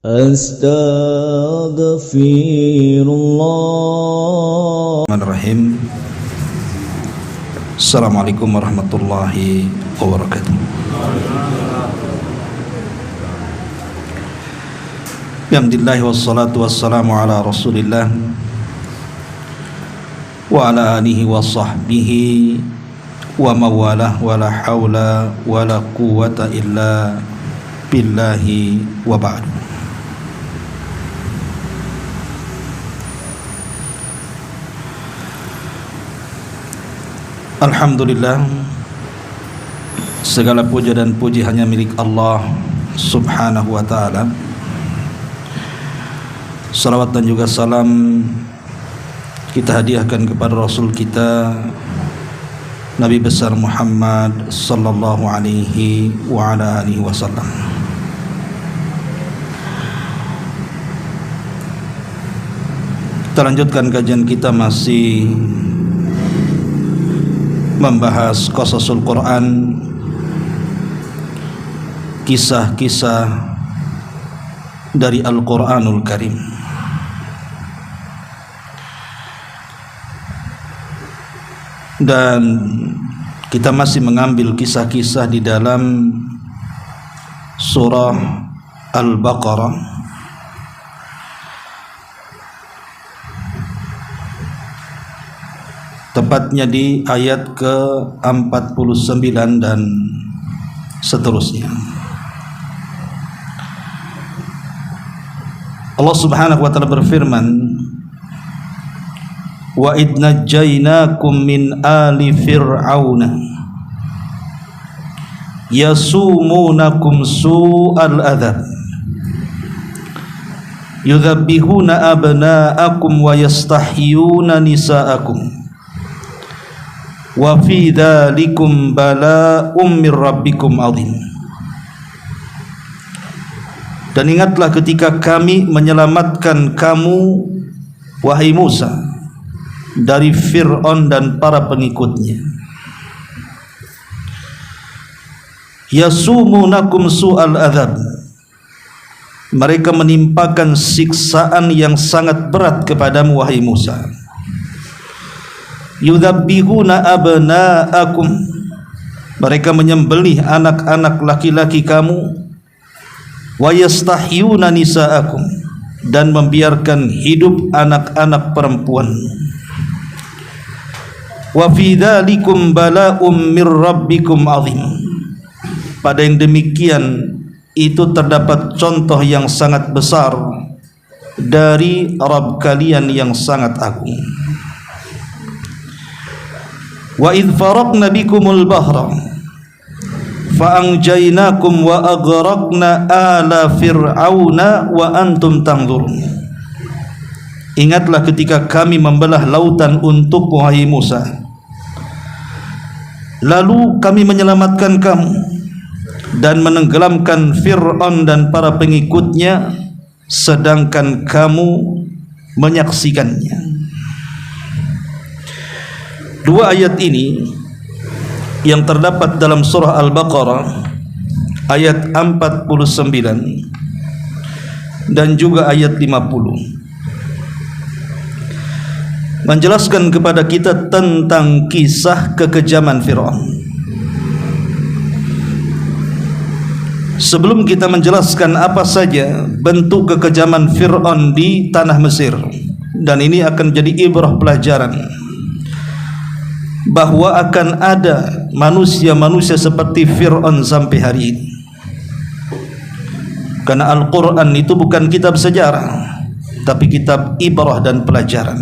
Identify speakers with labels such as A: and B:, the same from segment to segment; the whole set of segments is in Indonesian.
A: Astaghfirullah.
B: Bismillahirrahmanirrahim. Assalamualaikum warahmatullahi wabarakatuh. Alhamdulillah wassalatu wassalamu ala Rasulillah wa ala alihi wa sahbihi wa mawalah wa la hawla wa la quwwata illa billahi wa ba'du. Alhamdulillah, segala puja dan puji hanya milik Allah subhanahu wa ta'ala. Salawat dan juga salam kita hadiahkan kepada Rasul kita Nabi besar Muhammad sallallahu alaihi wa ala alihi wasallam. Kita lanjutkan kajian kita, masih membahas qasasul Quran, kisah-kisah dari Al-Quranul Karim. Dan kita masih mengambil kisah-kisah di dalam surah Al-Baqarah, tepatnya di ayat ke-49 dan seterusnya. Allah subhanahu wa ta'ala berfirman, wa idh najjaynakum min ali fir'auna yasumunakum su'al adzab yudhabbihuna abna'akum wa yastahyuna nisa'akum wa fi dzalikum bala'um mir rabbikum adzim. Dan ingatlah ketika kami menyelamatkan kamu, wahai Musa, dari Fir'aun dan para pengikutnya. Yasumunakum su'al adzab, mereka menimpakan siksaan yang sangat berat kepadamu, wahai Musa. Yudhabbihuna abna'akum, mereka menyembelih anak-anak laki-laki kamu. Wa yastahyuna nisa'akum, dan membiarkan hidup anak-anak perempuan. Wa fi dzalikum bala'um mir rabbikum azim, pada yang demikian itu terdapat contoh yang sangat besar dari Rabb kalian yang sangat agung. Wa idh faraqna bikumul bahra fa'anjaynakum wa aghraqna ala fir'auna wa antum tanzurun. Ingatlah ketika kami membelah lautan untuk wahai Musa, lalu kami menyelamatkan kamu dan menenggelamkan Fir'aun dan para pengikutnya, sedangkan kamu menyaksikannya. Dua ayat ini yang terdapat dalam surah Al-Baqarah ayat 49 dan juga ayat 50 menjelaskan kepada kita tentang kisah kekejaman Fir'aun. Sebelum kita menjelaskan apa saja bentuk kekejaman Fir'aun di tanah Mesir, dan ini akan jadi ibrah pelajaran bahwa akan ada manusia-manusia seperti Fir'aun sampai hari ini. Karena Al-Quran itu bukan kitab sejarah, tapi kitab ibrah dan pelajaran,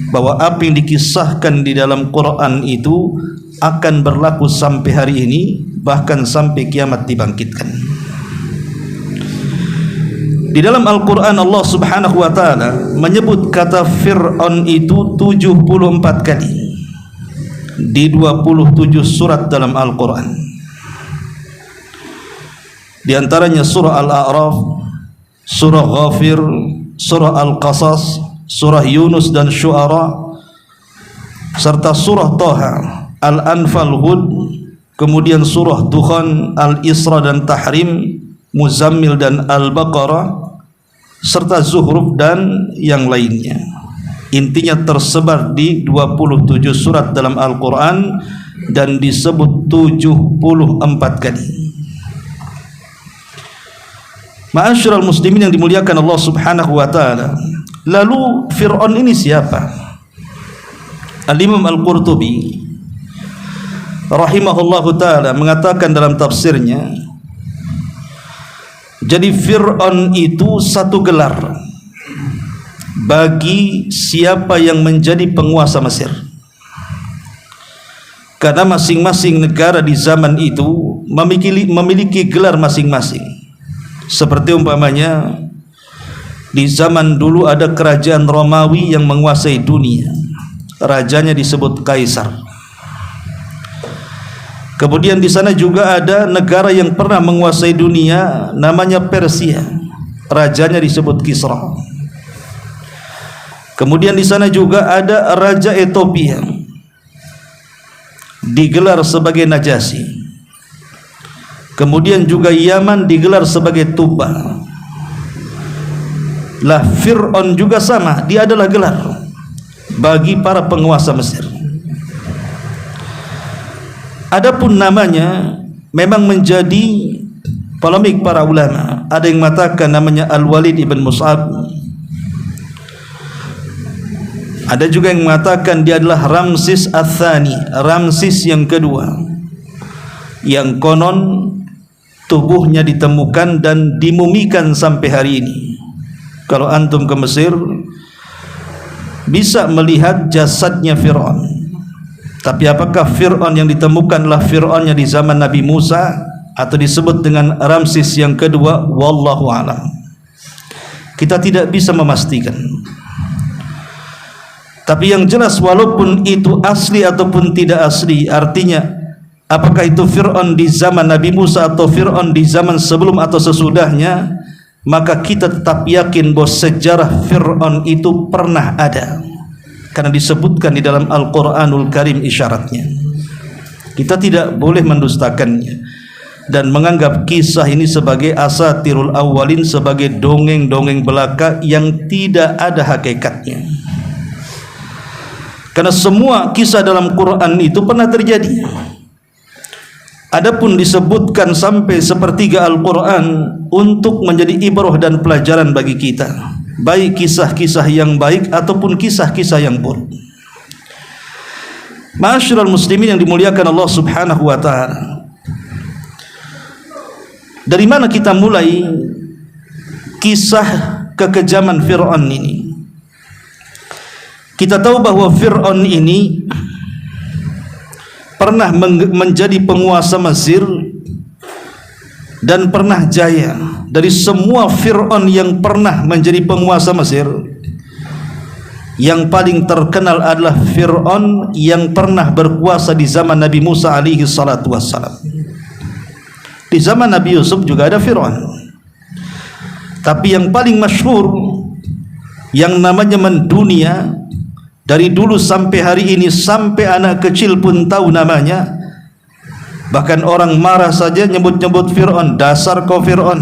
B: bahwa apa yang dikisahkan di dalam Quran itu akan berlaku sampai hari ini, bahkan sampai kiamat dibangkitkan. Di dalam Al-Quran Allah subhanahu wa ta'ala menyebut kata Fir'aun itu 74 kali di 27 surat dalam Al-Quran. Di antaranya surah Al-A'raf, surah Ghafir, surah Al-Qasas, surah Yunus dan Syu'ara, serta surah Taha, Al-Anfal, Hud, kemudian surah Dukhan, Al-Isra dan Tahrim, Muzammil dan Al-Baqarah, serta Zuhruf dan yang lainnya. Intinya tersebar di 27 surat dalam Al-Quran dan disebut 74 kali. Ma'asyiral muslimin yang dimuliakan Allah Subhanahu wa taala. Lalu Fir'aun ini siapa? Al-Imam Al-Qurtubi rahimahullahu taala mengatakan dalam tafsirnya, jadi Fir'aun itu satu gelar bagi siapa yang menjadi penguasa Mesir, karena masing-masing negara di zaman itu memiliki gelar masing-masing. Seperti umpamanya di zaman dulu ada kerajaan Romawi yang menguasai dunia, rajanya disebut Kaisar. Kemudian di sana juga ada negara yang pernah menguasai dunia, namanya Persia, rajanya disebut Kisra. Kemudian di sana juga ada raja Ethiopia, digelar sebagai Najasyi. Kemudian juga Yaman digelar sebagai Tuba. Lah Fir'aun juga sama, dia adalah gelar bagi para penguasa Mesir. Adapun namanya memang menjadi polemik para ulama. Ada yang mengatakan namanya Al-Walid ibn Mus'ab, ada juga yang mengatakan dia adalah Ramsis Ats-Tsani, Ramsis yang kedua, yang konon tubuhnya ditemukan dan dimumikan sampai hari ini. Kalau antum ke Mesir bisa melihat jasadnya Fir'aun. Tapi apakah Fir'aun yang ditemukanlah Fir'aunnya di zaman Nabi Musa atau disebut dengan Ramsis yang kedua? Wallahu a'lam. Kita tidak bisa memastikan. Tapi yang jelas walaupun itu asli ataupun tidak asli, artinya apakah itu Fir'aun di zaman Nabi Musa atau Fir'aun di zaman sebelum atau sesudahnya, maka kita tetap yakin bahwa sejarah Fir'aun itu pernah ada, karena disebutkan di dalam Al-Quranul Karim isyaratnya. Kita tidak boleh mendustakannya dan menganggap kisah ini sebagai asatirul awwalin, sebagai dongeng-dongeng belaka yang tidak ada hakikatnya. Karena semua kisah dalam Quran itu pernah terjadi. Adapun disebutkan sampai sepertiga Al-Quran untuk menjadi ibrah dan pelajaran bagi kita, baik kisah-kisah yang baik ataupun kisah-kisah yang buruk. Ma'asyiral muslimin yang dimuliakan Allah Subhanahu wa taala. Dari mana kita mulai kisah kekejaman Fir'aun ini? Kita tahu bahwa Fir'aun ini pernah menjadi penguasa Mesir dan pernah jaya. Dari semua Fir'aun yang pernah menjadi penguasa Mesir, yang paling terkenal adalah Fir'aun yang pernah berkuasa di zaman Nabi Musa alaihi salatu wassalam. Di zaman Nabi Yusuf juga ada Fir'aun, tapi yang paling masyhur, yang namanya mendunia dari dulu sampai hari ini, sampai anak kecil pun tahu namanya, bahkan orang marah saja nyebut-nyebut Fir'aun, dasar kau Fir'aun.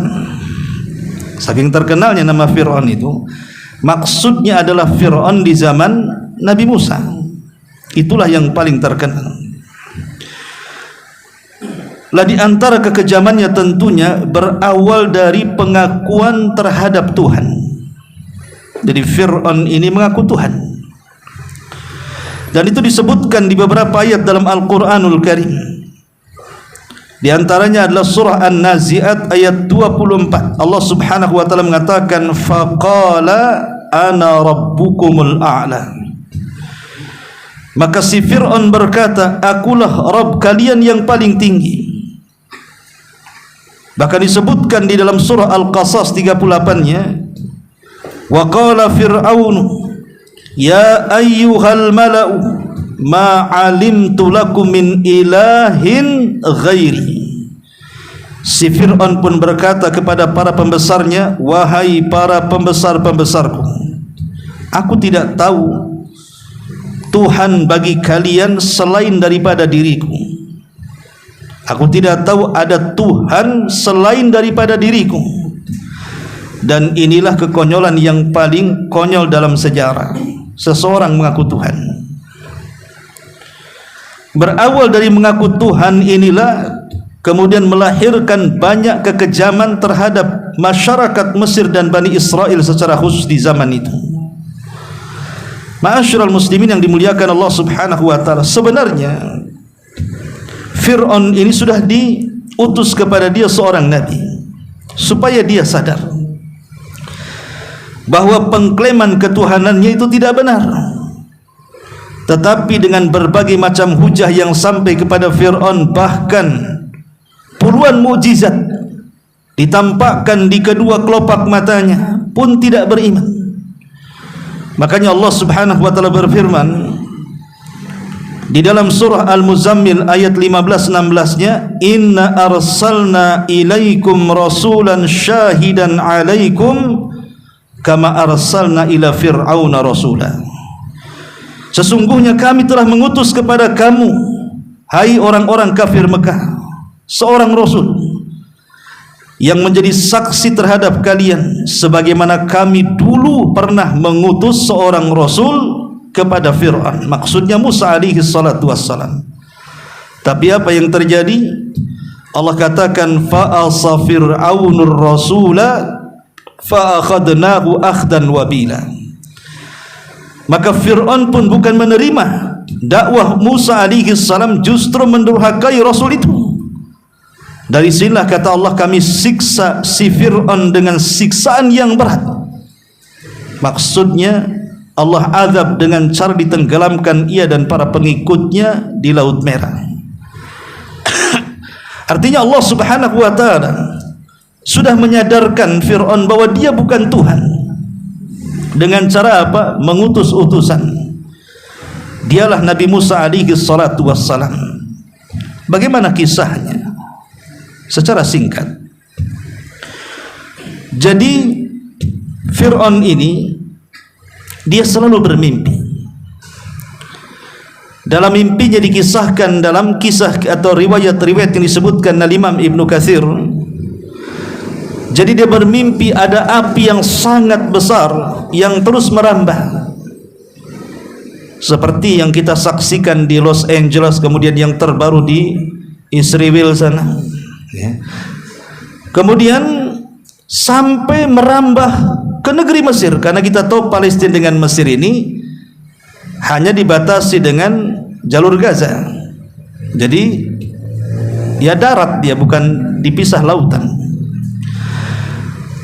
B: Saking terkenalnya nama Fir'aun itu. Maksudnya adalah Fir'aun di zaman Nabi Musa. Itulah yang paling terkenal. Lah di antara kekejamannya tentunya berawal dari pengakuan terhadap Tuhan. Jadi Fir'aun ini mengaku Tuhan. Dan itu disebutkan di beberapa ayat dalam Al-Quranul Karim. Di antaranya adalah surah An-Nazi'at ayat 24. Allah Subhanahu wa taala mengatakan, faqala ana rabbukumul a'la. Maka si Fir'aun berkata, akulah Rabb kalian yang paling tinggi. Bahkan disebutkan di dalam surah Al-Qasas 38-nya, wa qala fir'aunu ya ayyuhal mala'u ma 'alimtu lakum min ilahin ghairi. Si Fir'aun pun berkata kepada para pembesarnya, wahai para pembesar-pembesarku, aku tidak tahu Tuhan bagi kalian selain daripada diriku. Aku tidak tahu ada Tuhan selain daripada diriku. Dan inilah kekonyolan yang paling konyol dalam sejarah. Seseorang mengaku Tuhan. Berawal dari mengaku Tuhan inilah kemudian melahirkan banyak kekejaman terhadap masyarakat Mesir dan Bani Israel secara khusus di zaman itu. Ma'asyiral muslimin yang dimuliakan Allah Subhanahu wa taala, sebenarnya Fir'aun ini sudah diutus kepada dia seorang nabi supaya dia sadar bahwa pengklaiman ketuhanannya itu tidak benar. Tetapi dengan berbagai macam hujah yang sampai kepada Fir'aun, bahkan puluhan mukjizat ditampakkan di kedua kelopak matanya, pun tidak beriman. Makanya Allah Subhanahu wa taala berfirman di dalam surah Al-Muzammil ayat 15-16-nya, inna arsalna ilaikum rasulan syahidan alaikum kama arsalna ila fir'auna rasula. Sesungguhnya kami telah mengutus kepada kamu, hai orang-orang kafir Mekah, seorang rasul yang menjadi saksi terhadap kalian, sebagaimana kami dulu pernah mengutus seorang rasul kepada Fir'aun. Maksudnya Musa alaihi salatu wassalam. Tapi apa yang terjadi? Allah katakan fa'asa fir'aunur rasula fa'akhadnahu akhdan wabila. Maka Fir'aun pun bukan menerima dakwah Musa alaihi salam, justru mendurhakai rasul itu. Dari sinilah kata Allah, kami siksa si Fir'aun dengan siksaan yang berat. Maksudnya Allah azab dengan cara ditenggelamkan ia dan para pengikutnya di Laut Merah. Artinya Allah Subhanahu wa taala sudah menyadarkan Fir'aun bahwa dia bukan Tuhan. Dengan cara apa? Mengutus utusan. Dialah Nabi Musa alaihi salatu wassalam. Bagaimana kisahnya? Secara singkat. Jadi Fir'aun ini dia selalu bermimpi. Dalam mimpinya dikisahkan dalam kisah atau riwayat-riwayat yang disebutkan oleh Imam Ibnu Katsir. Jadi dia bermimpi ada api yang sangat besar yang terus merambah, seperti yang kita saksikan di Los Angeles, kemudian yang terbaru di Israel sana. Kemudian sampai merambah ke negeri Mesir, karena kita tahu Palestina dengan Mesir ini hanya dibatasi dengan jalur Gaza. Jadi ya darat, dia bukan dipisah lautan.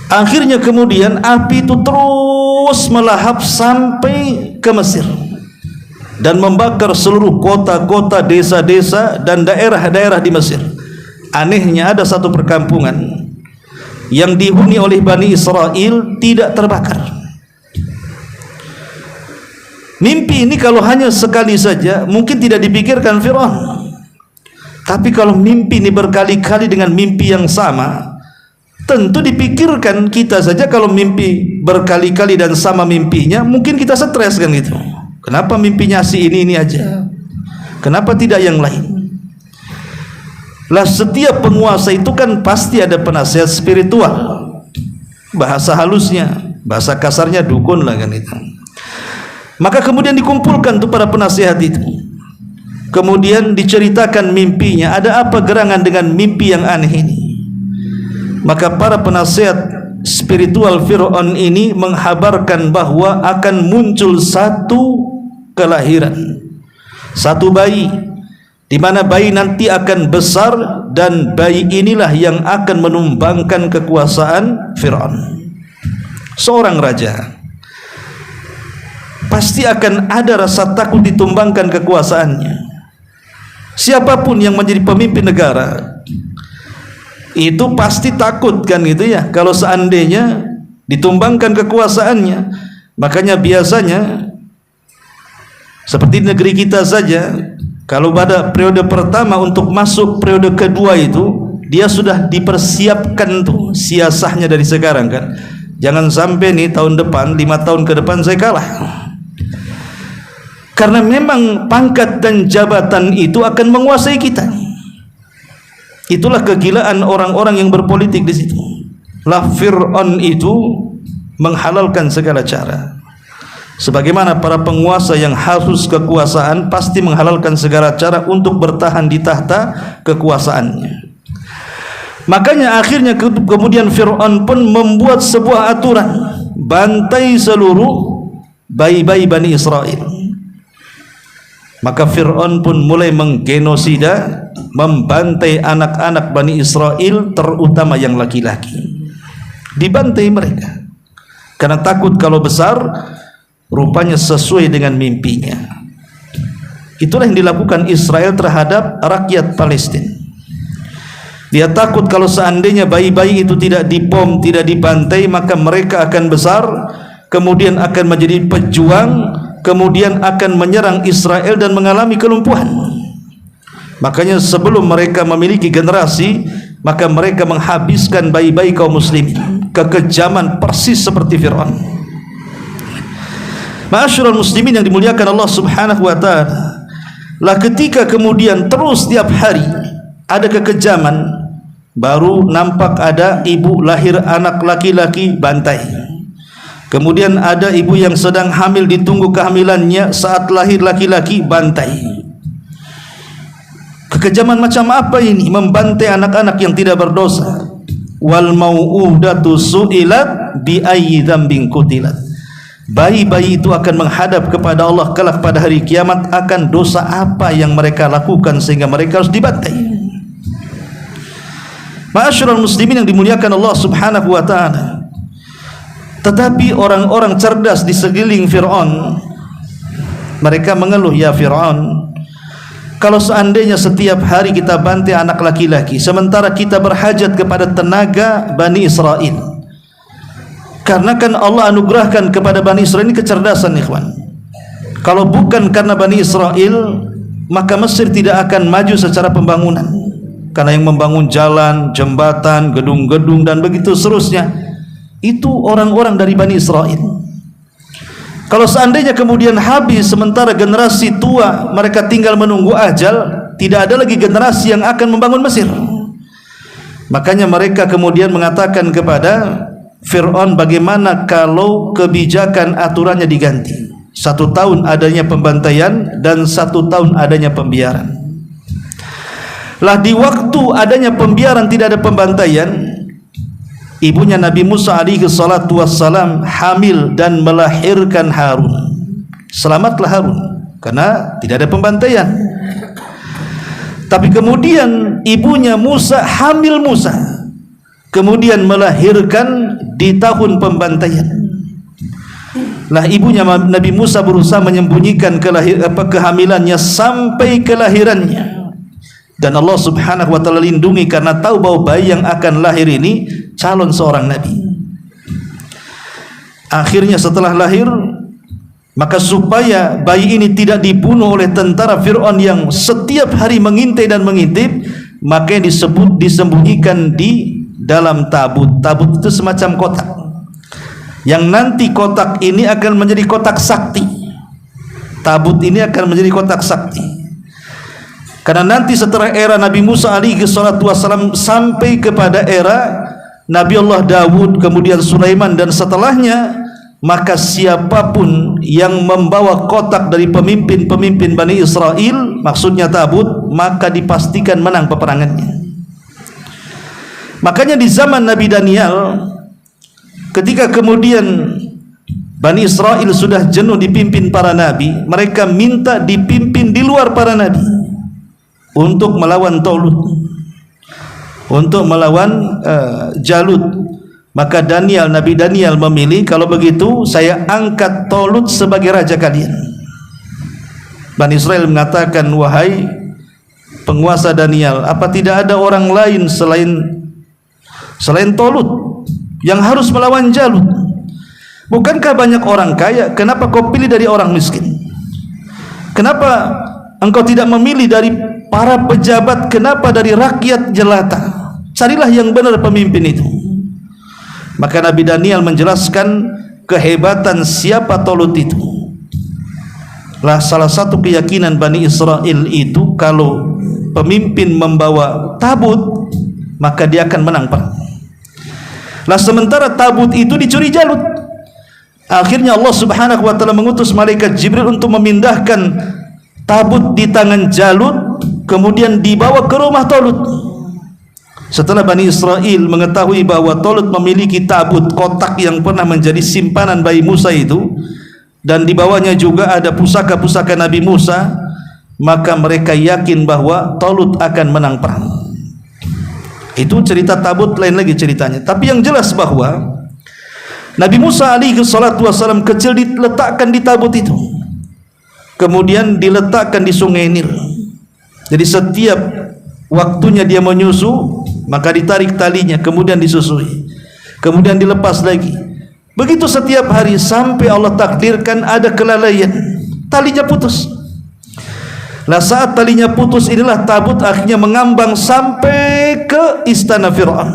B: Akhirnya kemudian api itu terus melahap sampai ke Mesir dan membakar seluruh kota-kota, desa-desa dan daerah-daerah di Mesir. Anehnya ada satu perkampungan yang dihuni oleh Bani Israel tidak terbakar. Mimpi ini kalau hanya sekali saja mungkin tidak dipikirkan Fir'aun. Tapi kalau mimpi ini berkali-kali dengan mimpi yang sama, tentu dipikirkan kita saja. Kalau mimpi berkali-kali dan sama mimpinya, mungkin kita stres kan gitu. Kenapa mimpinya si ini aja? Kenapa tidak yang lain? Lah setiap penguasa itu kan pasti ada penasihat spiritual. Bahasa halusnya, bahasa kasarnya dukun lah kan itu. Maka kemudian dikumpulkan tuh para penasihat itu. Kemudian diceritakan mimpinya, ada apa gerangan dengan mimpi yang aneh ini. Maka para penasihat spiritual Fir'aun ini menghabarkan bahwa akan muncul satu kelahiran, satu bayi, di mana bayi nanti akan besar, dan bayi inilah yang akan menumbangkan kekuasaan Fir'aun. Seorang raja pasti akan ada rasa takut ditumbangkan kekuasaannya. Siapapun yang menjadi pemimpin negara itu pasti takut kan gitu ya, kalau seandainya ditumbangkan kekuasaannya. Makanya biasanya seperti negeri kita saja, kalau pada periode pertama untuk masuk periode kedua itu dia sudah dipersiapkan tuh siasahnya dari sekarang kan. Jangan sampai nih tahun depan, 5 tahun ke depan saya kalah. Karena memang pangkat dan jabatan itu akan menguasai kita. Itulah kegilaan orang-orang yang berpolitik di situ. lah Fir'aun itu menghalalkan segala cara. Sebagaimana para penguasa yang haus kekuasaan pasti menghalalkan segala cara untuk bertahan di tahta kekuasaannya. Makanya akhirnya kemudian Fir'aun pun membuat sebuah aturan, bantai seluruh bayi-bayi Bani Israel. Maka Fir'aun pun mulai menggenosida, membantai anak-anak Bani Israel, terutama yang laki-laki. Dibantai mereka karena takut kalau besar rupanya sesuai dengan mimpinya. Itulah yang dilakukan Israel terhadap rakyat Palestina. Dia takut kalau seandainya bayi-bayi itu tidak dibom, tidak dibantai, maka mereka akan besar, kemudian akan menjadi pejuang, kemudian akan menyerang Israel dan mengalami kelumpuhan. Makanya sebelum mereka memiliki generasi, maka mereka menghabiskan bayi-bayi kaum muslimin. Kekejaman persis seperti Fir'aun. Ma'asyiral muslimin yang dimuliakan Allah Subhanahu wa taala, lah ketika kemudian terus tiap hari ada kekejaman, baru nampak ada ibu lahir anak laki-laki, bantai. Kemudian ada ibu yang sedang hamil, ditunggu kehamilannya, saat lahir laki-laki, bantai. Kekejaman macam apa ini? Membantai anak-anak yang tidak berdosa. Wal mau'udatu su'ilat bi ayyi dzambin qutilat. Bayi-bayi itu akan menghadap kepada Allah kelak pada hari kiamat, akan dosa apa yang mereka lakukan sehingga mereka harus dibantai. Ma'asyiral muslimin yang dimuliakan Allah Subhanahu wa taala. Tetapi orang-orang cerdas di sekeliling Fir'aun, mereka mengeluh, ya Fir'aun, kalau seandainya setiap hari kita bantai anak laki-laki, sementara kita berhajat kepada tenaga Bani Israel. Karena kan Allah anugerahkan kepada Bani Israel ini kecerdasan, ikhwan. Kalau bukan karena Bani Israel, maka Mesir tidak akan maju secara pembangunan. Karena yang membangun jalan, jembatan, gedung-gedung dan begitu seterusnya, itu orang-orang dari Bani Israel. Kalau seandainya kemudian habis, sementara generasi tua mereka tinggal menunggu ajal, tidak ada lagi generasi yang akan membangun Mesir. Makanya mereka kemudian mengatakan kepada Fir'aun, bagaimana kalau kebijakan aturannya diganti, 1 tahun adanya pembantaian dan 1 tahun adanya pembiaran. Lah di waktu adanya pembiaran, tidak ada pembantaian, ibunya Nabi Musa alaihi salatu wassalam hamil dan melahirkan Harun. Selamatlah Harun karena tidak ada pembantaian. Tapi kemudian ibunya Musa hamil Musa, kemudian melahirkan di tahun pembantaian. Lah ibunya Nabi Musa berusaha menyembunyikan kehamilannya sampai kelahirannya. Dan Allah Subhanahu wa taala lindungi karena tahu bahwa bayi yang akan lahir ini calon seorang nabi. Akhirnya setelah lahir, maka supaya bayi ini tidak dibunuh oleh tentara Fir'aun yang setiap hari mengintai dan mengintip, maka disembunyikan di dalam tabut. Tabut itu semacam kotak, yang nanti kotak ini akan menjadi kotak sakti. Tabut ini akan menjadi kotak sakti, karena nanti setelah era Nabi Musa alaihi salatu wassalam sampai kepada era Nabi Allah Dawud, kemudian Sulaiman dan setelahnya, maka siapapun yang membawa kotak dari pemimpin-pemimpin Bani Israel, maksudnya tabut, maka dipastikan menang peperangannya. Makanya di zaman Nabi Daniel, ketika kemudian Bani Israel sudah jenuh dipimpin para nabi, mereka minta dipimpin di luar para nabi untuk melawan Talut, untuk melawan Jalut. Maka Nabi Daniel memilih, kalau begitu saya angkat Talut sebagai raja kalian. Bani Israel mengatakan, wahai penguasa Daniel, apa tidak ada orang lain selain Talut yang harus melawan Jalut? Bukankah banyak orang kaya? Kenapa kau pilih dari orang miskin? Kenapa engkau tidak memilih dari para pejabat? Kenapa dari rakyat jelata? Carilah yang benar pemimpin itu. Maka Nabi Daniel menjelaskan kehebatan siapa Talut itu. Lah salah satu keyakinan Bani Israel itu, kalau pemimpin membawa tabut, maka dia akan menang perang. Lah sementara tabut itu dicuri Jalut. Akhirnya Allah Subhanahu wa taala mengutus malaikat Jibril untuk memindahkan tabut di tangan Jalut, kemudian dibawa ke rumah Talut. Setelah Bani Israel mengetahui bahwa Talut memiliki tabut kotak yang pernah menjadi simpanan bayi Musa itu, dan di bawahnya juga ada pusaka-pusaka Nabi Musa, maka mereka yakin bahwa Talut akan menang perang. Itu cerita tabut, lain lagi ceritanya. Tapi yang jelas bahwa Nabi Musa alaihi salatu wasallam kecil diletakkan di tabut itu, kemudian diletakkan di sungai Nil. Jadi setiap waktunya dia menyusu, maka ditarik talinya, kemudian disusui, kemudian dilepas lagi. Begitu setiap hari sampai Allah takdirkan ada kelalaian, talinya putus. Lah saat talinya putus inilah tabut akhirnya mengambang sampai ke istana Fir'aun.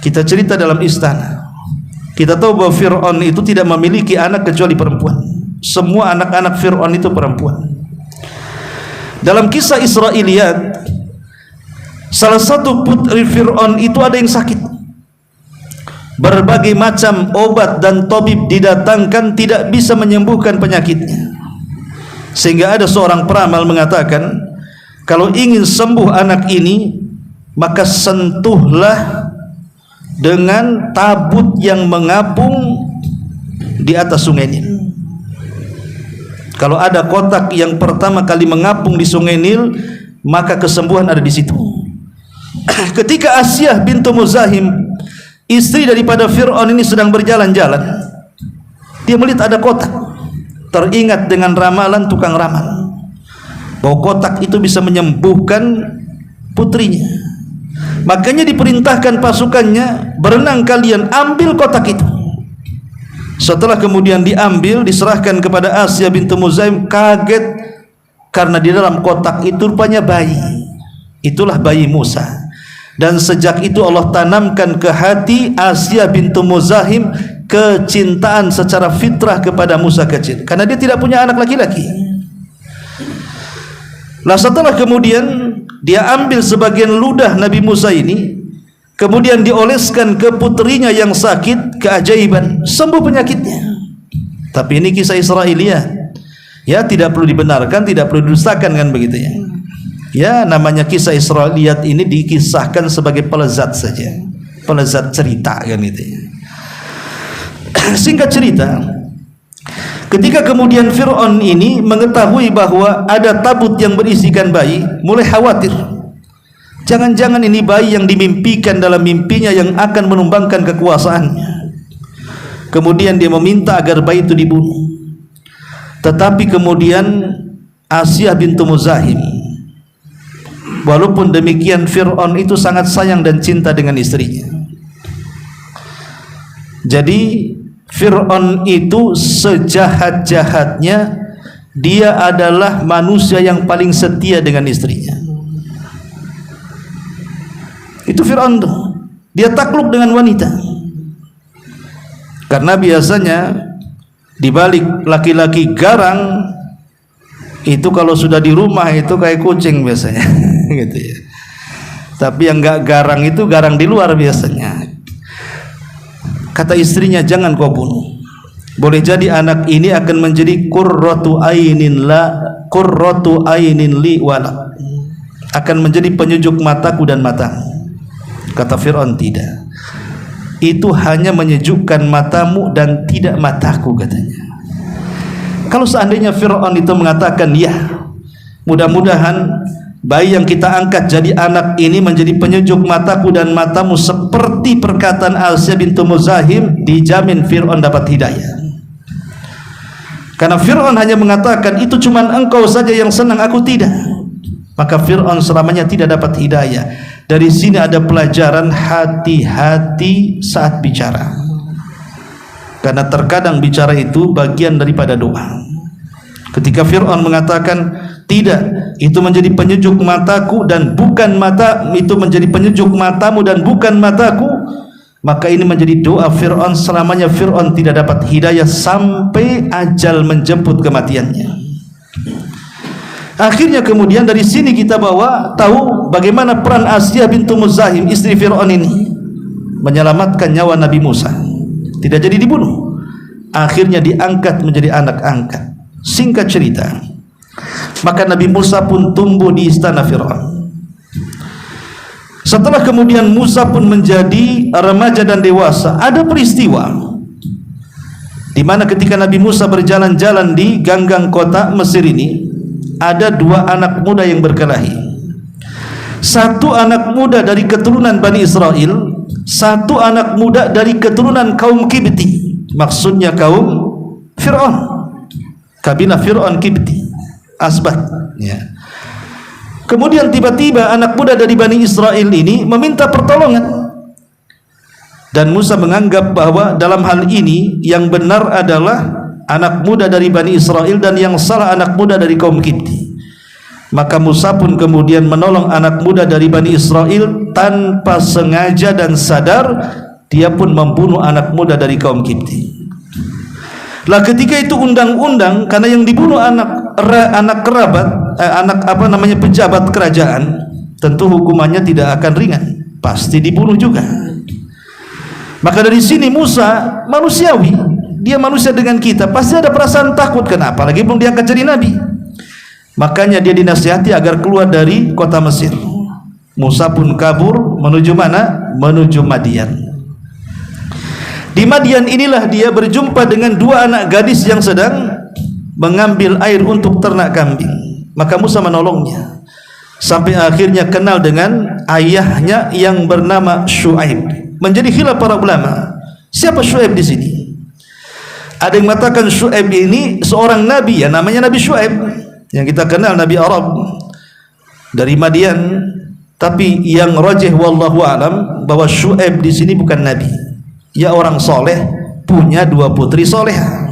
B: Kita cerita dalam istana, kita tahu bahwa Fir'aun itu tidak memiliki anak kecuali perempuan. Semua anak-anak Fir'aun itu perempuan. Dalam kisah Israiliyat, salah satu putri Fir'aun itu ada yang sakit. Berbagai macam obat dan tabib didatangkan, tidak bisa menyembuhkan penyakitnya. Sehingga ada seorang peramal mengatakan, kalau ingin sembuh anak ini, maka sentuhlah dengan tabut yang mengapung di atas sungai Nil. Kalau ada kotak yang pertama kali mengapung di sungai Nil, maka kesembuhan ada di situ. Ketika Asyah bintu Muzahim, istri daripada Fir'aun ini sedang berjalan-jalan, dia melihat ada kotak. Teringat dengan ramalan tukang ramal bahwa kotak itu bisa menyembuhkan putrinya. Makanya diperintahkan pasukannya, berenang kalian, ambil kotak itu. Setelah kemudian diambil, diserahkan kepada Asyah bintu Muzahim, kaget karena di dalam kotak itu rupanya bayi. Itulah bayi Musa. Dan sejak itu Allah tanamkan ke hati Asyah bintu Muzahim kecintaan secara fitrah kepada Musa kecil, karena dia tidak punya anak laki-laki. Nah setelah kemudian dia ambil sebagian ludah Nabi Musa ini, kemudian dioleskan ke putrinya yang sakit, keajaiban, sembuh penyakitnya. Tapi ini kisah Israiliyat, ya, tidak perlu dibenarkan, tidak perlu didustakan, kan begitu ya. Ya, namanya kisah Israiliyat ini dikisahkan sebagai pelezat saja, pelezat cerita, kan gitu ya. Singkat cerita, ketika kemudian Fir'aun ini mengetahui bahwa ada tabut yang berisikan bayi, mulai khawatir. Jangan-jangan ini bayi yang dimimpikan dalam mimpinya yang akan menumbangkan kekuasaannya. Kemudian dia meminta agar bayi itu dibunuh. Tetapi kemudian Asyah bintu Muzahim, walaupun demikian Fir'aun itu sangat sayang dan cinta dengan istrinya. Jadi Fir'aun itu sejahat-jahatnya, dia adalah manusia yang paling setia dengan istrinya. Itu Fir'aun tuh, dia takluk dengan wanita. Karena biasanya di balik laki-laki garang itu kalau sudah di rumah itu kayak kucing biasanya gitu ya. Tapi yang enggak garang itu garang di luar biasanya. Kata istrinya, jangan kau bunuh. Boleh jadi anak ini akan menjadi qurratu ainin li walak, akan menjadi penyejuk mataku dan matamu. Kata Fir'aun, tidak. Itu hanya menyejukkan matamu dan tidak mataku, katanya. Kalau seandainya Fir'aun itu mengatakan, ya, mudah-mudahan bayi yang kita angkat jadi anak ini menjadi penyejuk mataku dan matamu seperti perkataan Asyah bintu Muzahim, dijamin Fir'aun dapat hidayah. Karena Fir'aun hanya mengatakan itu cuma engkau saja yang senang, aku tidak, maka Fir'aun selamanya tidak dapat hidayah. Dari sini ada pelajaran hati-hati saat bicara, karena terkadang bicara itu bagian daripada doa. Ketika Fir'aun mengatakan tidak, itu menjadi penyejuk mataku dan bukan mata, itu menjadi penyejuk matamu dan bukan mataku, maka ini menjadi doa Fir'aun selamanya. Fir'aun tidak dapat hidayah sampai ajal menjemput kematiannya. Akhirnya kemudian dari sini kita tahu bagaimana peran Asyah bintu Muzahim, istri Fir'aun ini. menyelamatkan nyawa Nabi Musa, tidak jadi dibunuh, akhirnya diangkat menjadi anak angkat. Singkat cerita, maka Nabi Musa pun tumbuh di istana Fir'aun. Setelah kemudian Musa pun menjadi remaja dan dewasa, ada peristiwa di mana ketika Nabi Musa berjalan-jalan di ganggang kota Mesir ini, ada dua anak muda yang berkelahi. Satu anak muda dari keturunan Bani Israel, satu anak muda dari keturunan kaum Kibti, maksudnya kaum Fir'aun, kabilah Fir'aun Kibti, Asbat, ya. Kemudian tiba-tiba anak muda dari Bani Israel ini meminta pertolongan, dan Musa menganggap bahwa dalam hal ini yang benar adalah anak muda dari Bani Israel dan yang salah anak muda dari kaum Kibti. Maka Musa pun kemudian menolong anak muda dari Bani Israel tanpa sengaja dan sadar, dia pun membunuh anak muda dari kaum Kibti. Lah ketika itu undang-undang, karena yang dibunuh anak kerabat, pejabat kerajaan, tentu hukumannya tidak akan ringan, pasti dibunuh juga. Maka dari sini Musa manusiawi, dia manusia dengan kita, pasti ada perasaan takut. Kenapa? Lagi belum diangkat jadi nabi. Makanya dia dinasihati agar keluar dari kota Mesir. Musa pun kabur menuju mana? Menuju Madian. Di Madian inilah dia berjumpa dengan dua anak gadis yang sedang mengambil air untuk ternak kambing. Maka Musa menolongnya sampai akhirnya kenal dengan ayahnya yang bernama Syuaib. Menjadi khilaf para ulama, siapa Syuaib di sini? Ada yang mengatakan Syuaib ini seorang nabi, ya namanya Nabi Syuaib yang kita kenal, Nabi Arab dari Madian. Tapi yang rajih wallahu alam bahwa Syuaib di sini bukan nabi, ya orang soleh, punya dua putri soleha.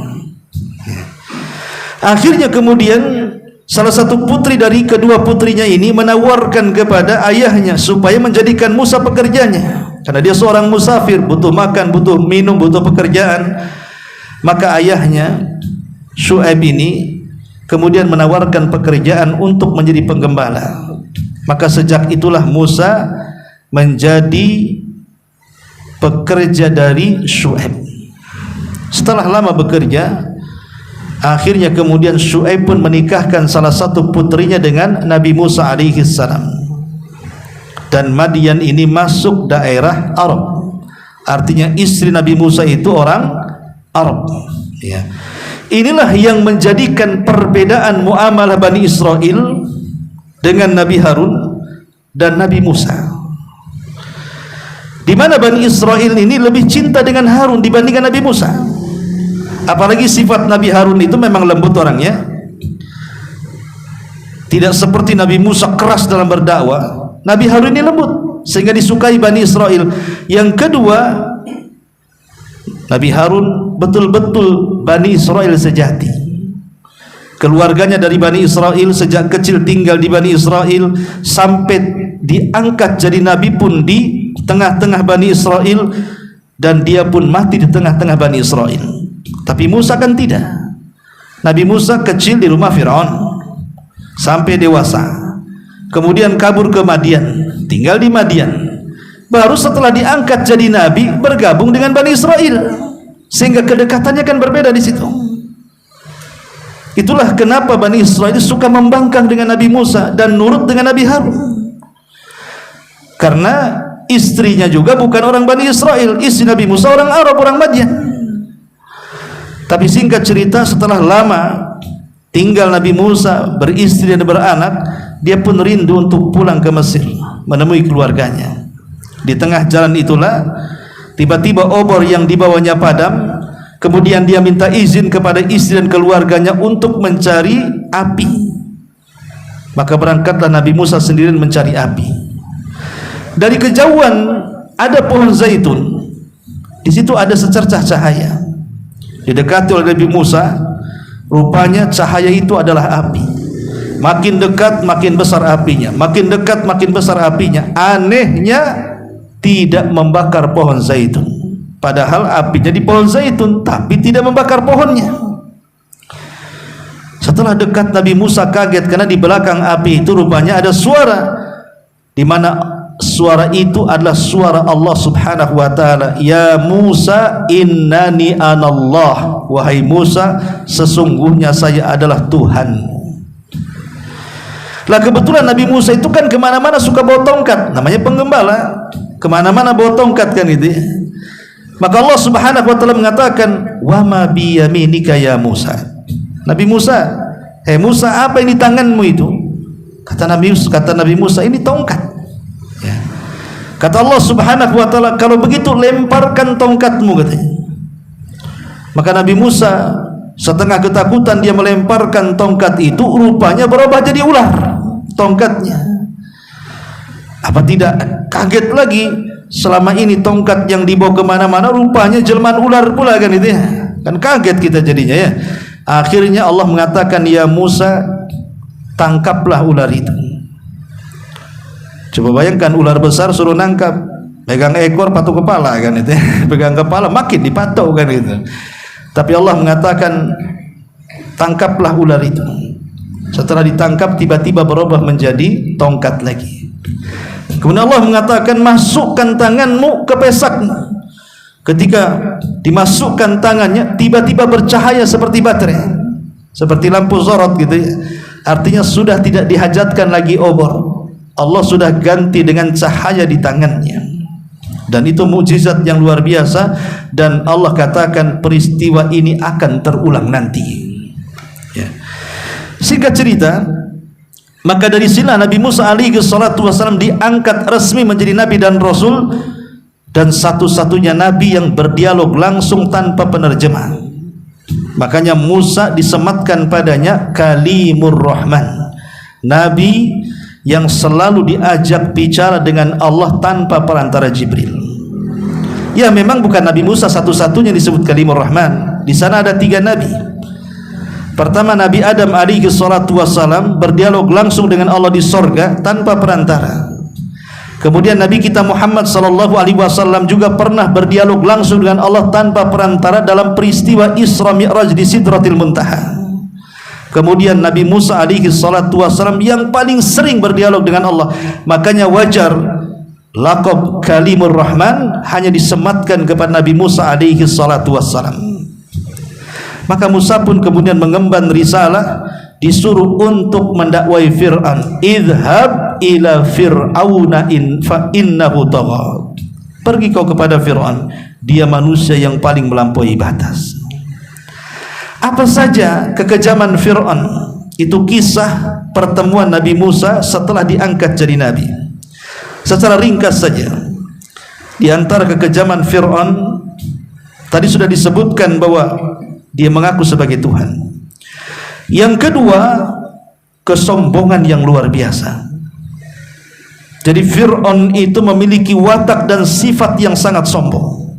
B: Akhirnya kemudian salah satu putri dari kedua putrinya ini menawarkan kepada ayahnya supaya menjadikan Musa pekerjanya, karena dia seorang musafir, butuh makan, butuh minum, butuh pekerjaan. Maka ayahnya Syuaib ini kemudian menawarkan pekerjaan untuk menjadi penggembala. Maka sejak itulah Musa menjadi pekerja dari Syuaib. Setelah lama bekerja, akhirnya kemudian Syuaib pun menikahkan salah satu putrinya dengan Nabi Musa alaihi salam. Dan Madian ini masuk daerah Arab. Artinya istri Nabi Musa itu orang Arab, ya. Inilah yang menjadikan perbedaan muamalah Bani Israel dengan Nabi Harun dan Nabi Musa, di mana Bani Israel ini lebih cinta dengan Harun dibandingkan Nabi Musa. Apalagi sifat Nabi Harun itu memang lembut orangnya, tidak seperti Nabi Musa keras dalam berdakwah. Nabi Harun ini lembut sehingga disukai Bani Israel. Yang kedua, Nabi Harun betul-betul Bani Israel sejati. Keluarganya dari Bani Israel, sejak kecil tinggal di Bani Israel, sampai diangkat jadi nabi pun di tengah-tengah Bani Israel, dan dia pun mati di tengah-tengah Bani Israel. Tapi Musa kan tidak. Nabi Musa kecil di rumah Fir'aun sampai dewasa, kemudian kabur ke Madian, tinggal di Madian. Baru setelah diangkat jadi nabi bergabung dengan Bani Israel, sehingga kedekatannya kan berbeda di situ. Itulah kenapa Bani Israel suka membangkang dengan Nabi Musa dan nurut dengan Nabi Harun, karena istrinya juga bukan orang Bani Israel, istri Nabi Musa orang Arab, orang Madian. Tapi singkat cerita, setelah lama tinggal Nabi Musa beristri dan beranak, dia pun rindu untuk pulang ke Mesir menemui keluarganya. Di tengah jalan itulah tiba-tiba obor yang dibawanya padam. Kemudian dia minta izin kepada istri dan keluarganya untuk mencari api. Maka berangkatlah Nabi Musa sendirian mencari api. Dari kejauhan ada pohon zaitun. Di situ ada secercah cahaya. Didekati oleh Nabi Musa, rupanya cahaya itu adalah api. Makin dekat makin besar apinya, makin dekat makin besar apinya. Anehnya tidak membakar pohon zaitun. Padahal apinya di pohon zaitun, tapi tidak membakar pohonnya. Setelah dekat, Nabi Musa kaget karena di belakang api itu rupanya ada suara, di mana suara itu adalah suara Allah Subhanahu wa taala. Ya Musa, innani anallah. Wahai Musa, sesungguhnya saya adalah Tuhan. Lah kebetulan Nabi Musa itu kan kemana-mana suka bawa tongkat, namanya penggembala, kemana-mana bawa tongkat kan itu. Maka Allah Subhanahu wa taala mengatakan, wa ma bi yaminika ya Musa. Nabi Musa, hei Musa, apa yang di tanganmu itu? Kata Nabi Musa, ini tongkat. Ya. Kata Allah Subhanahu wa taala, kalau begitu lemparkan tongkatmu, katanya. Maka Nabi Musa setengah ketakutan, dia melemparkan tongkat itu, rupanya berubah jadi ular tongkatnya. Apa tidak kaget lagi? Selama ini tongkat yang dibawa kemana-mana rupanya jelmaan ular pula kan itu ya. Kan kaget kita jadinya ya. Akhirnya Allah mengatakan, ya Musa, tangkaplah ular itu. Coba bayangkan ular besar suruh nangkap, pegang ekor patok kepala kan itu ya. Pegang kepala makin dipatok kan itu. Tapi Allah mengatakan, tangkaplah ular itu. Setelah ditangkap tiba-tiba berubah menjadi tongkat lagi. Kemudian Allah mengatakan, masukkan tanganmu ke pesakmu. Ketika dimasukkan tangannya, tiba-tiba bercahaya seperti baterai, seperti lampu sorot gitu ya. Artinya sudah tidak dihajatkan lagi obor. Allah sudah ganti dengan cahaya di tangannya. Dan itu mukjizat yang luar biasa. Dan Allah katakan peristiwa ini akan terulang nanti ya. Singkat cerita, maka dari sini Nabi Musa alaihi salatu wasallam diangkat resmi menjadi nabi dan rasul, dan satu-satunya nabi yang berdialog langsung tanpa penerjemah. Makanya Musa disematkan padanya Kalimur Rahman, nabi yang selalu diajak bicara dengan Allah tanpa perantara Jibril. Ya, memang bukan Nabi Musa satu-satunya disebut Kalimur Rahman. Di sana ada 3 nabi. Pertama, Nabi Adam alaihi salatu wassalam berdialog langsung dengan Allah di sorga tanpa perantara. Kemudian Nabi kita Muhammad sallallahu alaihi wasallam juga pernah berdialog langsung dengan Allah tanpa perantara dalam peristiwa Isra Mi'raj di Sidratil Muntaha. Kemudian Nabi Musa alaihi salatu wassalam yang paling sering berdialog dengan Allah. Makanya wajar laqab Kalimur Rahman hanya disematkan kepada Nabi Musa alaihi salatu wassalam. Maka Musa pun kemudian mengemban risalah, disuruh untuk mendakwai Fir'aun. Idhab ila fir'auna fa innahu tagha. Pergi kau kepada Fir'aun, dia manusia yang paling melampaui batas. Apa saja kekejaman Fir'aun? Itu kisah pertemuan Nabi Musa setelah diangkat jadi nabi. Secara ringkas saja, di antara kekejaman Fir'aun tadi sudah disebutkan bahwa dia mengaku sebagai Tuhan. Yang kedua, kesombongan yang luar biasa. Jadi Fir'aun itu memiliki watak dan sifat yang sangat sombong.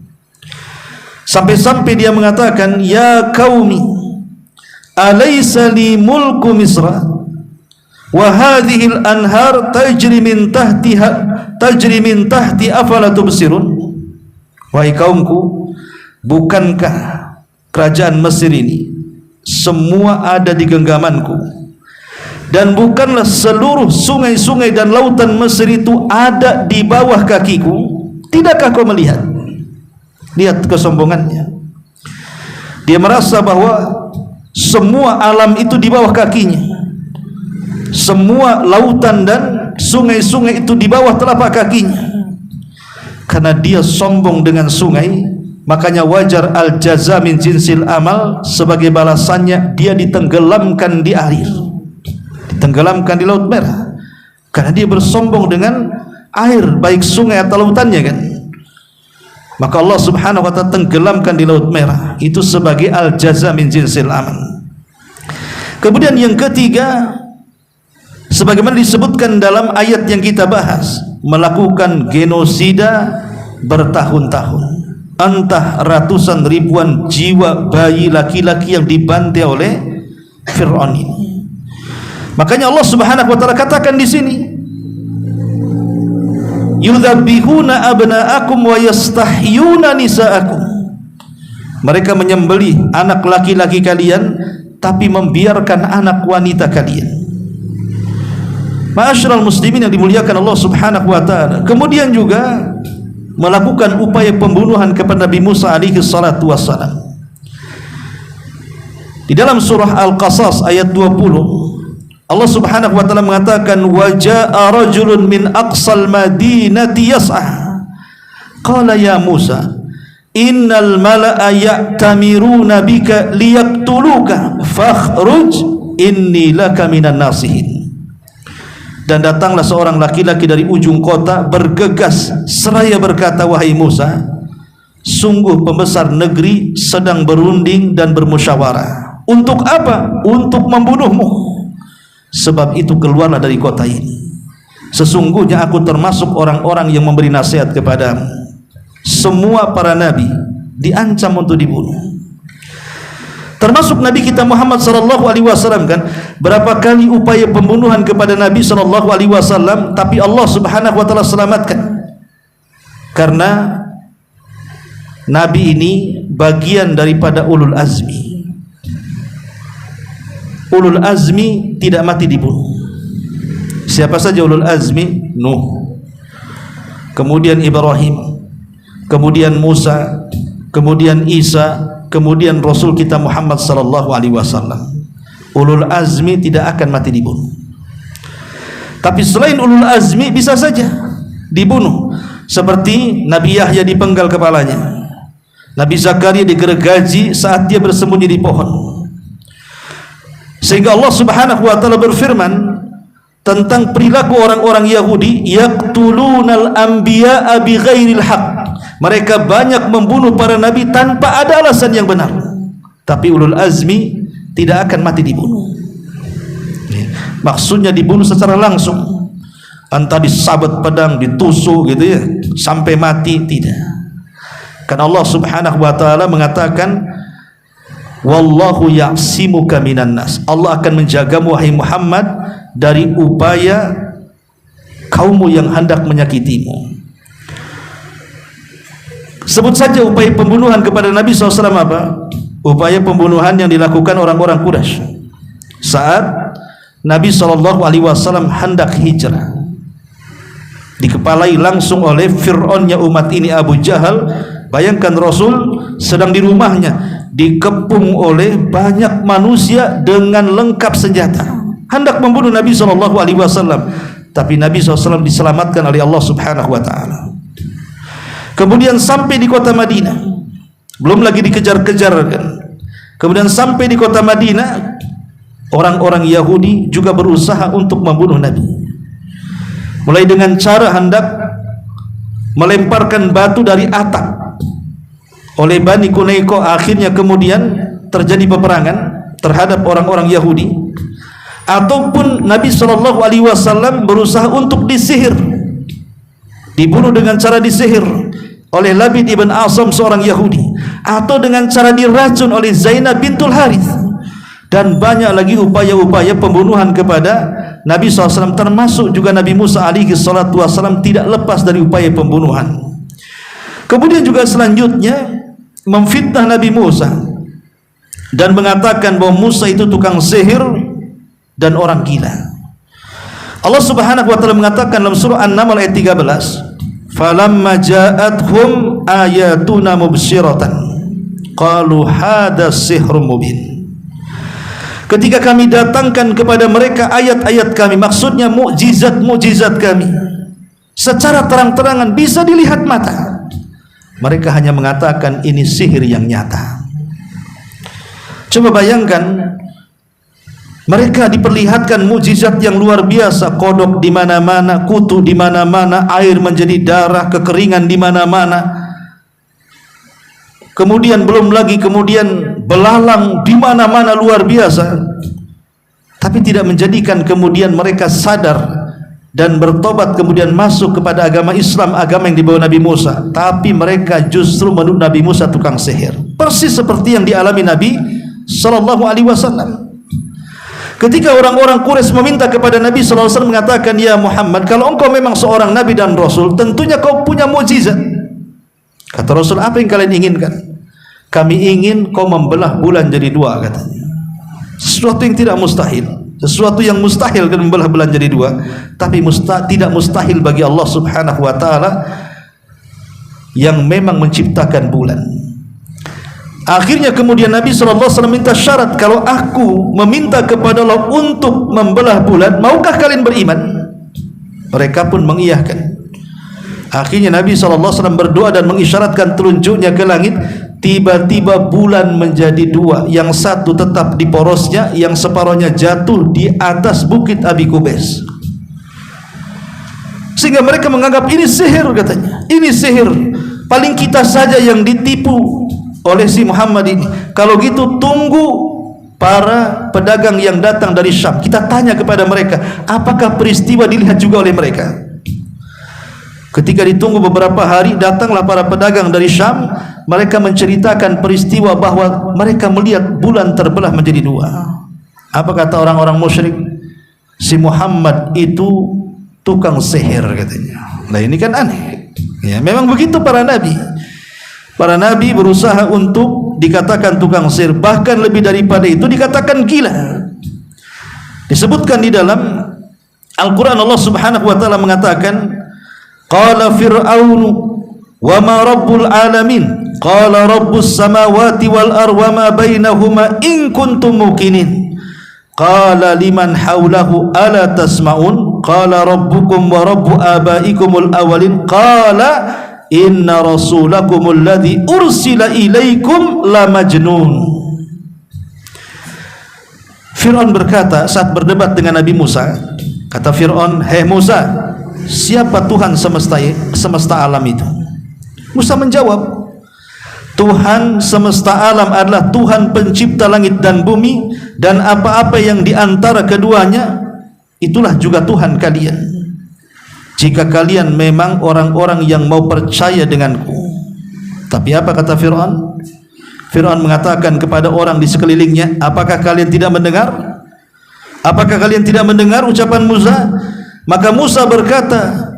B: Sampai-sampai dia mengatakan, ya qaumi, alaysa li mulku Misra wa hadhihi al-anhar tajri min tahti afala tubsirun. Wahai kaumku, bukankah kerajaan Mesir ini semua ada di genggamanku, dan bukanlah seluruh sungai-sungai dan lautan Mesir itu ada di bawah kakiku? Tidakkah kau melihat? Lihat kesombongannya. Dia merasa bahwa semua alam itu di bawah kakinya, semua lautan dan sungai-sungai itu di bawah telapak kakinya. Karena dia sombong dengan sungai, makanya wajar al-jaza min jinsil amal, sebagai balasannya dia ditenggelamkan di air, ditenggelamkan di Laut Merah, karena dia bersombong dengan air, baik sungai atau lautannya kan. Maka Allah Subhanahu wa ta'ala tenggelamkan di Laut Merah, itu sebagai al-jaza min jinsil amal. Kemudian yang ketiga, sebagaimana disebutkan dalam ayat yang kita bahas, melakukan genosida bertahun-tahun. Entah ratusan ribuan jiwa bayi laki-laki yang dibantai oleh Fir'aun ini. Makanya Allah Subhanahu wa ta'ala katakan di sini, yudzabbihuna abna'akum wa yastahyuna nisa'akum. Mereka menyembelih anak laki-laki kalian tapi membiarkan anak wanita kalian. Ma'asyiral muslimin yang dimuliakan Allah Subhanahu wa taala. Kemudian juga melakukan upaya pembunuhan kepada Nabi Musa alaihi salatu wassalam. Di dalam surah Al-Qasas ayat 20, Allah Subhanahu wa taala mengatakan, wa jaa rajulun min aqsal madinati yas'a qala ya Musa innal mala'a ya'tamiruna bika liyaqtuluka fakhruj inni laka minan nasihin. Dan datanglah seorang laki-laki dari ujung kota bergegas seraya berkata, wahai Musa, sungguh pembesar negeri sedang berunding dan bermusyawarah. Untuk apa? Untuk membunuhmu. Sebab itu keluarlah dari kota ini. Sesungguhnya aku termasuk orang-orang yang memberi nasihat kepadamu. Semua para nabi diancam untuk dibunuh, termasuk Nabi kita Muhammad sallallahu alaihi wasallam kan. Berapa kali upaya pembunuhan kepada Nabi sallallahu alaihi wasallam, tapi Allah Subhanahu wa taala selamatkan. Karena Nabi ini bagian daripada ulul azmi. Ulul azmi tidak mati dibunuh. Siapa saja ulul azmi? Nuh, kemudian Ibrahim, kemudian Musa, kemudian Isa, kemudian Rasul kita Muhammad sallallahu alaihi wasallam. Ulul azmi tidak akan mati dibunuh. Tapi selain ulul azmi bisa saja dibunuh, seperti Nabi Yahya dipenggal kepalanya, Nabi Zakaria digergaji saat dia bersembunyi di pohon. Sehingga Allah Subhanahu wa taala berfirman tentang perilaku orang-orang Yahudi, yaqtulunal anbiya'a bighairil haqq. Mereka banyak membunuh para nabi tanpa ada alasan yang benar. Tapi ulul azmi tidak akan mati dibunuh. Maksudnya dibunuh secara langsung, entah disabet pedang, ditusuk gitu ya sampai mati, tidak. Karena Allah Subhanahu wa taala mengatakan, wallahu ya'simuka minan nas. Allah akan menjagamu wahai Muhammad dari upaya kaummu yang hendak menyakitimu. Sebut saja upaya pembunuhan kepada Nabi SAW apa? Upaya pembunuhan yang dilakukan orang-orang Quraisy saat Nabi SAW hendak hijrah, dikepalai langsung oleh Fir'aunnya umat ini, Abu Jahal. Bayangkan Rasul sedang di rumahnya, dikepung oleh banyak manusia dengan lengkap senjata, hendak membunuh Nabi SAW. Tapi Nabi SAW diselamatkan oleh Allah Subhanahu wa taala. Kemudian sampai di kota Madinah, belum lagi dikejar-kejar kan. Kemudian sampai di kota Madinah, orang-orang Yahudi juga berusaha untuk membunuh Nabi, mulai dengan cara hendak melemparkan batu dari atap oleh Bani Quraisy. Akhirnya kemudian terjadi peperangan terhadap orang-orang Yahudi. Ataupun Nabi SAW berusaha untuk disihir, dibunuh dengan cara disihir oleh Labid ibn Asam seorang Yahudi, atau dengan cara diracun oleh Zainab bintul Harith. Dan banyak lagi upaya-upaya pembunuhan kepada Nabi SAW, termasuk juga Nabi Musa alaihi salatu wassalam tidak lepas dari upaya pembunuhan. Kemudian juga selanjutnya memfitnah Nabi Musa dan mengatakan bahwa Musa itu tukang sihir dan orang gila. Allah Subhanahu wa taala mengatakan dalam surah An-Naml ayat 13, falamma ja'athum ayatuna mubsyiratan qalu hadha sihrun mubin. Ketika kami datangkan kepada mereka ayat-ayat kami, maksudnya mukjizat-mukjizat kami, secara terang-terangan bisa dilihat mata, mereka hanya mengatakan ini sihir yang nyata. Coba bayangkan, mereka diperlihatkan mukjizat yang luar biasa, kodok di mana-mana, kutu di mana-mana, air menjadi darah, kekeringan di mana-mana. Kemudian belum lagi kemudian belalang di mana-mana luar biasa. Tapi tidak menjadikan kemudian mereka sadar dan bertobat kemudian masuk kepada agama Islam, agama yang dibawa Nabi Musa. Tapi mereka justru menuduh Nabi Musa tukang sihir. Persis seperti yang dialami Nabi sallallahu alaihi wasallam. Ketika orang-orang Quraisy meminta kepada Nabi sallallahu alaihi wasallam mengatakan, "Ya Muhammad, kalau engkau memang seorang nabi dan rasul, tentunya kau punya mukjizat." Kata Rasul, "Apa yang kalian inginkan?" "Kami ingin kau membelah bulan jadi dua," katanya. Sesuatu yang tidak mustahil. sesuatu yang mustahil kan membelah bulan jadi dua, tapi tidak mustahil bagi Allah Subhanahu wa taala yang memang menciptakan bulan. Akhirnya kemudian Nabi SAW minta syarat, kalau aku meminta kepada Allah untuk membelah bulan, maukah kalian beriman? Mereka pun mengiyakan. Akhirnya Nabi SAW berdoa dan mengisyaratkan telunjuknya ke langit. Tiba-tiba bulan menjadi dua, yang satu tetap di porosnya, yang separuhnya jatuh di atas bukit Abi Kubais. Sehingga mereka menganggap ini sihir, katanya. Ini sihir, paling kita saja yang ditipu oleh si Muhammad ini. Kalau gitu tunggu para pedagang yang datang dari Syam, kita tanya kepada mereka, apakah peristiwa dilihat juga oleh mereka? Ketika ditunggu beberapa hari, datanglah para pedagang dari Syam. Mereka menceritakan peristiwa bahwa mereka melihat bulan terbelah menjadi dua. Apa kata orang-orang musyrik? Si Muhammad itu tukang sihir, katanya. Nah ini kan aneh. Ya, memang begitu para nabi. Para nabi berusaha untuk dikatakan tukang sihir, bahkan lebih daripada itu dikatakan gila. Disebutkan di dalam Al-Quran, Allah Subhanahu wa ta'ala mengatakan, qala fir'aunu wa ma rabbul alamin, qala rabbus samawati wal ardi wa ma bainahuma in kuntum muqinin, qala liman hawlahu ala tasma'un, qala rabbukum wa rabbu abaikumul awalin, qala inna rasulakumul ladzi ursila ilaikum la majnun. Fir'aun berkata saat berdebat dengan Nabi Musa, kata Fir'aun, "Hei Musa, siapa Tuhan semesta alam itu?" Musa menjawab, Tuhan semesta alam adalah Tuhan pencipta langit dan bumi, dan apa-apa yang di antara keduanya, itulah juga Tuhan kalian. Jika kalian memang orang-orang yang mau percaya denganku. Tapi apa kata Fir'aun? Fir'aun mengatakan kepada orang di sekelilingnya, apakah kalian tidak mendengar? Apakah kalian tidak mendengar ucapan Musa? Maka Musa berkata,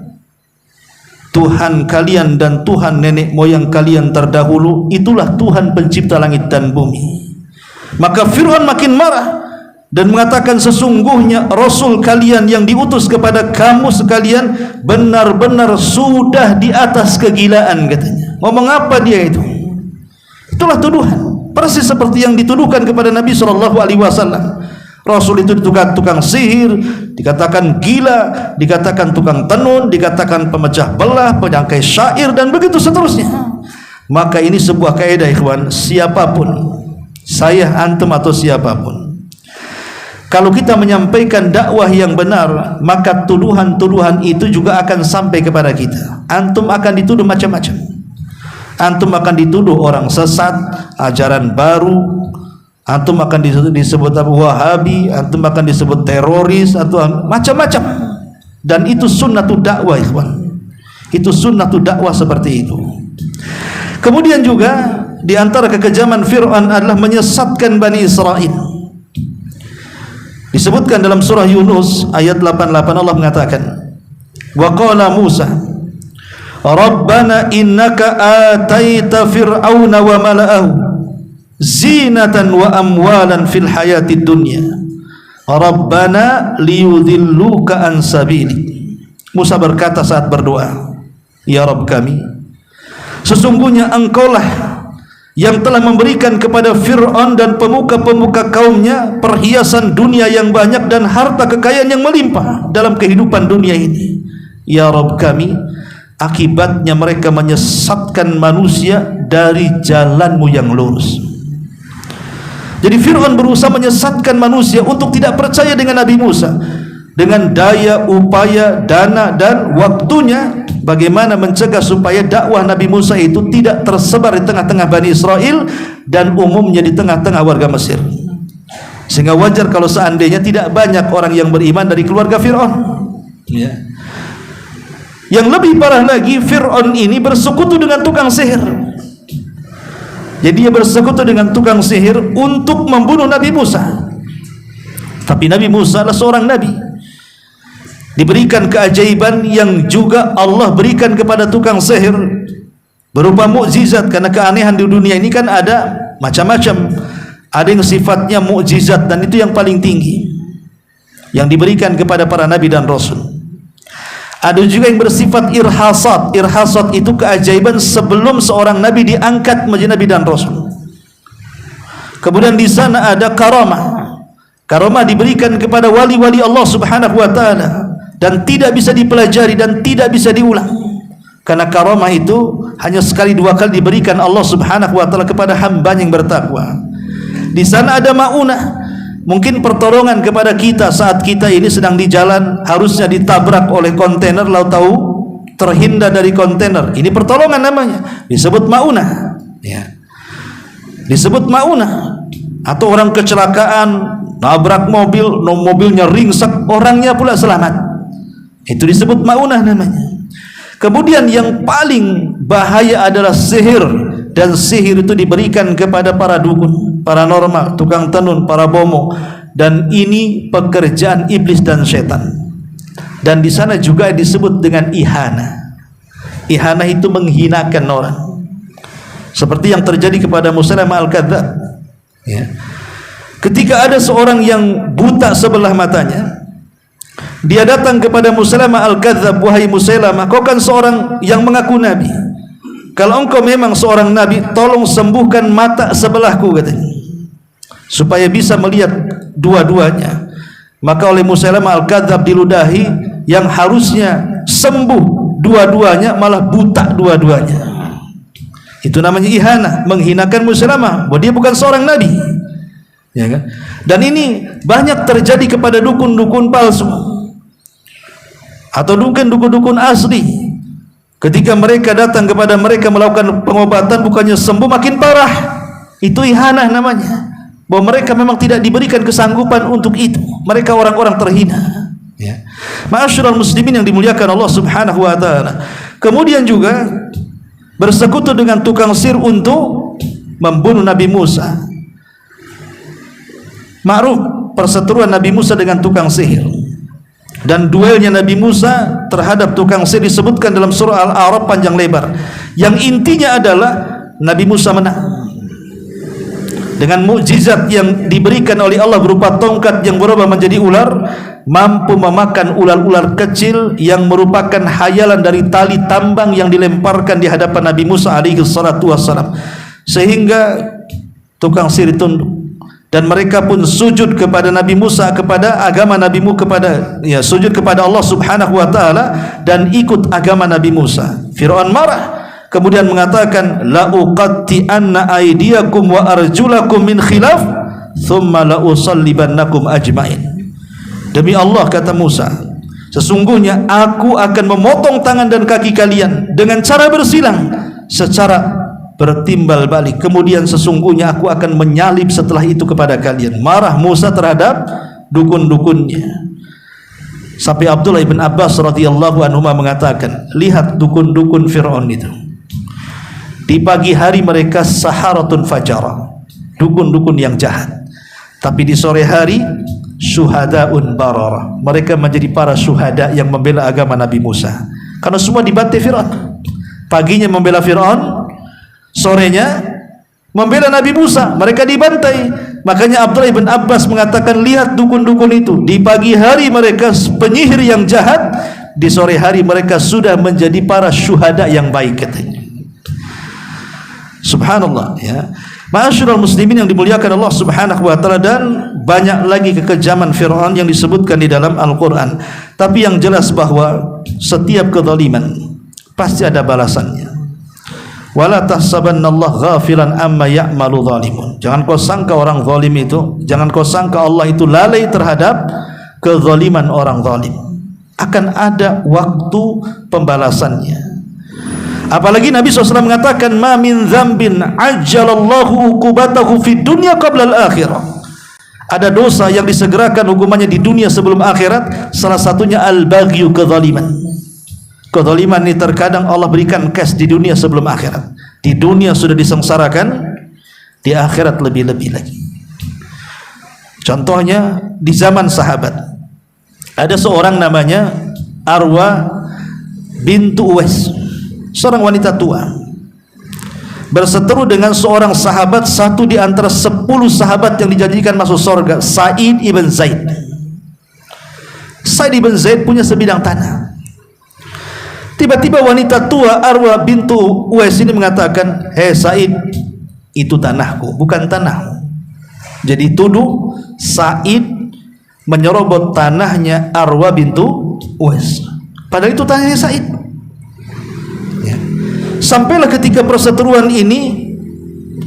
B: Tuhan kalian dan Tuhan nenek moyang kalian terdahulu, itulah Tuhan pencipta langit dan bumi. Maka Fir'aun makin marah dan mengatakan, sesungguhnya Rasul kalian yang diutus kepada kamu sekalian benar-benar sudah di atas kegilaan, katanya. Ngomong apa dia itu? Itulah tuduhan, persis seperti yang dituduhkan kepada Nabi SAW. Rasul itu tukang sihir, dikatakan gila, dikatakan tukang tenun, dikatakan pemecah belah, penyangkai syair, dan begitu seterusnya. Maka ini sebuah kaidah, ikhwan, siapapun, saya, antum, atau siapapun, kalau kita menyampaikan dakwah yang benar, maka tuduhan-tuduhan itu juga akan sampai kepada kita. Antum akan dituduh macam-macam. Antum akan dituduh orang sesat, ajaran baru. Antum akan disebut Wahabi, antum akan disebut teroris, atau macam-macam. Dan itu sunnatud dakwah, ikhwan. Itu sunnatud dakwah seperti itu. Kemudian juga di antara kekejaman Fir'aun adalah menyesatkan Bani Israel. Disebutkan dalam surah Yunus ayat 88, Allah mengatakan, wa qala Musa Rabbana innaka ataita fir'auna wa mala'ahu zinatan wa amwalan fil hayatid dunya Rabbana liyudhilluka an sabili. Musa berkata saat berdoa, ya Rabb kami, sesungguhnya engkaulah yang telah memberikan kepada Fir'aun dan pemuka-pemuka kaumnya perhiasan dunia yang banyak dan harta kekayaan yang melimpah dalam kehidupan dunia ini. Ya Rabb kami, akibatnya mereka menyesatkan manusia dari jalanmu yang lurus. Jadi Fir'aun berusaha menyesatkan manusia untuk tidak percaya dengan Nabi Musa, dengan daya, upaya, dana, dan waktunya. Bagaimana mencegah supaya dakwah Nabi Musa itu tidak tersebar di tengah-tengah Bani Israel dan umumnya di tengah-tengah warga Mesir. Sehingga wajar kalau seandainya tidak banyak orang yang beriman dari keluarga Fir'aun. Ya. Yang lebih parah lagi, Fir'aun ini bersekutu dengan tukang sihir. Jadi dia bersekutu dengan tukang sihir untuk membunuh Nabi Musa. Tapi Nabi Musa adalah seorang nabi, diberikan keajaiban yang juga Allah berikan kepada tukang sihir berupa mukjizat. Karena keanehan di dunia ini kan ada macam-macam. Ada yang sifatnya mukjizat dan itu yang paling tinggi. yang diberikan kepada para nabi dan rasul. Ada juga yang bersifat irhasat. Irhasat itu keajaiban sebelum seorang nabi diangkat menjadi nabi dan rasul. Kemudian di sana ada karamah. Karamah diberikan kepada wali-wali Allah Subhanahu wa taala dan tidak bisa dipelajari dan tidak bisa diulang. Karena karamah itu hanya sekali dua kali diberikan Allah Subhanahu wa taala kepada hamba yang bertakwa. Di sana ada maunah. Mungkin pertolongan kepada kita saat kita ini sedang di jalan, harusnya ditabrak oleh kontainer, lalu tahu terhindar dari kontainer. Ini pertolongan namanya, disebut maunah. Ya. Disebut maunah. Atau orang kecelakaan, nabrak mobil, mobilnya ringsek, orangnya pula selamat. Itu disebut maunah namanya. Kemudian yang paling bahaya adalah sihir, dan sihir itu diberikan kepada para dukun, paranormal, tukang tenun, para bomo, dan ini pekerjaan iblis dan setan. Dan di sana juga disebut dengan ihana. Ihana itu menghinakan orang, seperti yang terjadi kepada Musailamah al-Kadzdzab. Ya. Ketika ada seorang yang buta sebelah matanya, dia datang kepada Musailamah al-Kadzdzab, wahai Musailamah, kau kan seorang yang mengaku nabi. Kalau engkau memang seorang nabi, tolong sembuhkan mata sebelahku, katanya, supaya bisa melihat dua-duanya. Maka oleh Musailamah al-Kadzdzab diludahi, yang harusnya sembuh dua-duanya malah buta dua-duanya. Itu namanya ihana, menghinakan Musailamah bahwa dia bukan seorang nabi. Ya kan? Dan ini banyak terjadi kepada dukun-dukun palsu atau dukun-dukun asli. Ketika mereka datang kepada mereka melakukan pengobatan, bukannya sembuh makin parah. Itu ihanah namanya, bahwa mereka memang tidak diberikan kesanggupan untuk itu. Mereka orang-orang terhina. Ya. Ma'asyiral muslimin yang dimuliakan Allah Subhanahu wa taala. Kemudian juga bersekutu dengan tukang sihir untuk membunuh Nabi Musa. Ma'ruf perseteruan Nabi Musa dengan tukang sihir. Dan duelnya Nabi Musa terhadap tukang sihir disebutkan dalam surah Al-A'raf panjang lebar. Yang intinya adalah Nabi Musa menang dengan mukjizat yang diberikan oleh Allah berupa tongkat yang berubah menjadi ular, mampu memakan ular-ular kecil yang merupakan hayalan dari tali tambang yang dilemparkan di hadapan Nabi Musa alaihi salatu wassalam, sehingga tukang sihir tunduk. Dan mereka pun sujud kepada Nabi Musa, kepada agama Nabi Musa, sujud kepada Allah Subhanahu wa taala dan ikut agama Nabi Musa. Fir'aun marah, kemudian mengatakan, la uqatti'anna aydiyakum wa arjulakum min khilaf thumma la usallibannakum ajmain. Demi Allah, kata Musa, sesungguhnya aku akan memotong tangan dan kaki kalian dengan cara bersilang secara bertimbal balik, kemudian sesungguhnya aku akan menyalib setelah itu kepada kalian. Marah Musa terhadap dukun-dukunnya, sampai Abdullah ibn Abbas radhiyallahu anhu mengatakan, lihat dukun-dukun Fir'aun itu, di pagi hari mereka saharatun fajara, dukun-dukun yang jahat, tapi di sore hari syuhadaun barara, mereka menjadi para syuhada yang membela agama Nabi Musa. Karena semua dibantai Fir'aun, paginya membela Fir'aun, sorenya membela Nabi Musa, mereka dibantai. Makanya Abdullah ibn Abbas mengatakan, lihat dukun-dukun itu, di pagi hari mereka penyihir yang jahat, di sore hari mereka sudah menjadi para syuhada yang baik, katanya. Subhanallah, ya. Ma'asyiral muslimin yang dimuliakan Allah Subhanahu wa taala, dan banyak lagi kekejaman Fir'aun yang disebutkan di dalam Al-Qur'an. Tapi yang jelas bahwa setiap kezaliman pasti ada balasannya. Wala tahsabannallaha ghafilan amma ya'malu zalimun. Jangan kau sangka orang zalim itu, jangan kau sangka Allah itu lalai terhadap kezaliman orang zalim. Akan ada waktu pembalasannya. Apalagi Nabi SAW mengatakan, ma min dzambin ajjalallahu uqubatahu fid dunya qabla al-akhirah. Ada dosa yang disegerakan hukumannya di dunia sebelum akhirat, salah satunya al-baghyu, kezaliman. Kezaliman ini terkadang Allah berikan cash di dunia sebelum akhirat. Di dunia sudah disengsarakan, di akhirat lebih-lebih lagi. Contohnya di zaman sahabat, ada seorang namanya Arwa bintu Uwais, seorang wanita tua, berseteru dengan seorang sahabat, satu di antara 10 sahabat yang dijanjikan masuk surga, Sa'id ibn Zaid. Sa'id bin Zaid punya sebidang tanah. Tiba-tiba wanita tua Arwa bintu Uwais ini mengatakan, "Hei Sa'id, itu tanahku, bukan tanahmu." Jadi tuduh Sa'id menyerobot tanahnya Arwa bintu Uwais, padahal itu tanahnya Sa'id. Ya. Sampailah ketika perseteruan ini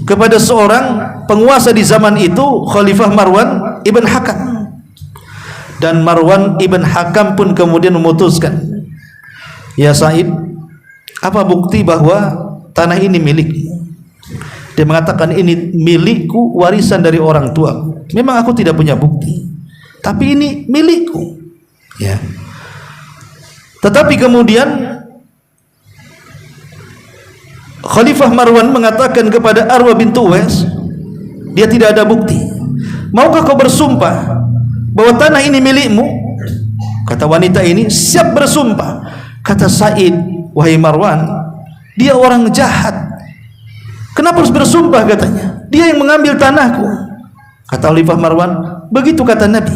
B: kepada seorang penguasa di zaman itu, Khalifah Marwan ibn Hakam. Dan Marwan ibn Hakam pun kemudian memutuskan, "Ya Sa'id, apa bukti bahwa tanah ini milikmu?" Dia mengatakan, "Ini milikku, warisan dari orang tuaku. Memang aku tidak punya bukti, tapi ini milikku." Ya. Tetapi kemudian Khalifah Marwan mengatakan kepada Arwa bintu Uwais, dia tidak ada bukti. "Maukah kau bersumpah bahwa tanah ini milikmu?" Kata wanita ini, "Siap bersumpah." Kata Sa'id, "Wahai Marwan, dia orang jahat. Kenapa harus bersumpah?" katanya. "Dia yang mengambil tanahku." Kata Khalifah Marwan, "Begitu kata Nabi."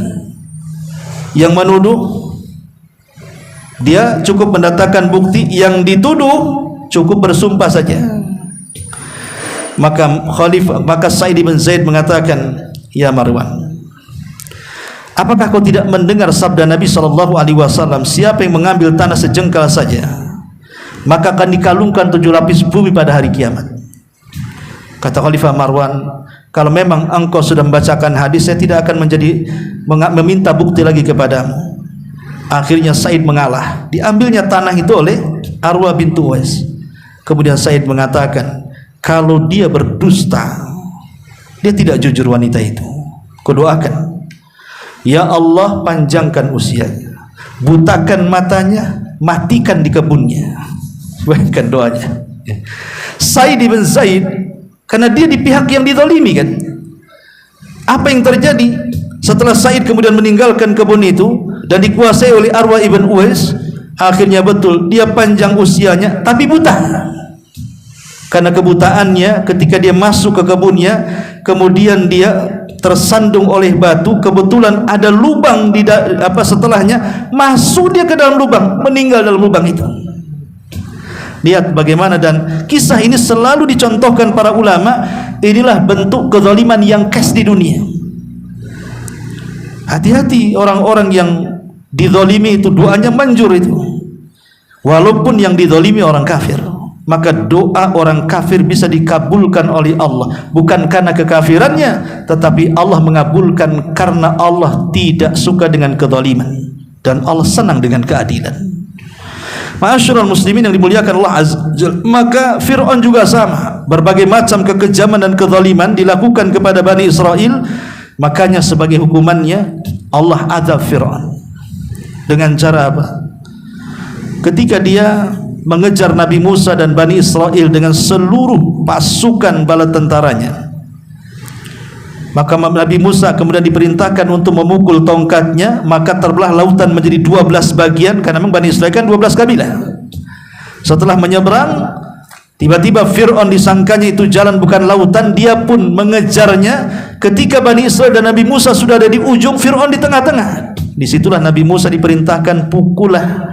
B: Yang menuduh, dia cukup mendatangkan bukti, yang dituduh cukup bersumpah saja. Maka Sa'id bin Zaid mengatakan, "Ya Marwan, apakah kau tidak mendengar sabda Nabi SAW, siapa yang mengambil tanah sejengkal saja, maka akan dikalungkan 7 lapis bumi pada hari kiamat." Kata Khalifah Marwan, "Kalau memang engkau sudah membacakan hadis, saya tidak akan meminta bukti lagi kepadamu." Akhirnya Sa'id mengalah, diambilnya tanah itu oleh Arwa bintu Uwais. Kemudian Sa'id mengatakan, kalau dia berdusta, dia tidak jujur wanita itu, kudoakan, "Ya Allah, panjangkan usianya, butakan matanya, matikan di kebunnya." Bayangkan doanya. Sa'id bin Zaid, karena dia di pihak yang dizalimi kan. Apa yang terjadi setelah Sa'id kemudian meninggalkan kebun itu dan dikuasai oleh Arwa ibn Uwais? Akhirnya betul, dia panjang usianya tapi buta. Karena kebutaannya, ketika dia masuk ke kebunnya, kemudian dia tersandung oleh batu, kebetulan ada lubang di setelahnya, masuk dia ke dalam lubang, meninggal dalam lubang itu. Lihat bagaimana, dan kisah ini selalu dicontohkan para ulama. Inilah bentuk kezaliman yang khas di dunia. Hati-hati orang-orang yang dizalimi itu, doanya manjur itu, walaupun yang dizalimi orang kafir. Maka doa orang kafir bisa dikabulkan oleh Allah, bukan karena kekafirannya, tetapi Allah mengabulkan karena Allah tidak suka dengan kezaliman dan Allah senang dengan keadilan. Ma'asyiral muslimin yang dimuliakan Allah Azza wa Jalla, maka Fir'aun juga sama. Berbagai macam kekejaman dan kezaliman dilakukan kepada Bani Israel. Makanya sebagai hukumannya Allah azab Fir'aun. Dengan cara apa? Ketika dia mengejar Nabi Musa dan Bani Israel dengan seluruh pasukan bala tentaranya, maka Nabi Musa kemudian diperintahkan untuk memukul tongkatnya, maka terbelah lautan menjadi 12 bagian, karena memang Bani Israel kan 12 kabilah. Setelah menyeberang, tiba-tiba Fir'aun disangkanya itu jalan bukan lautan, dia pun mengejarnya. Ketika Bani Israel dan Nabi Musa sudah ada di ujung, Fir'aun di tengah-tengah. Disitulah Nabi Musa diperintahkan, "Pukullah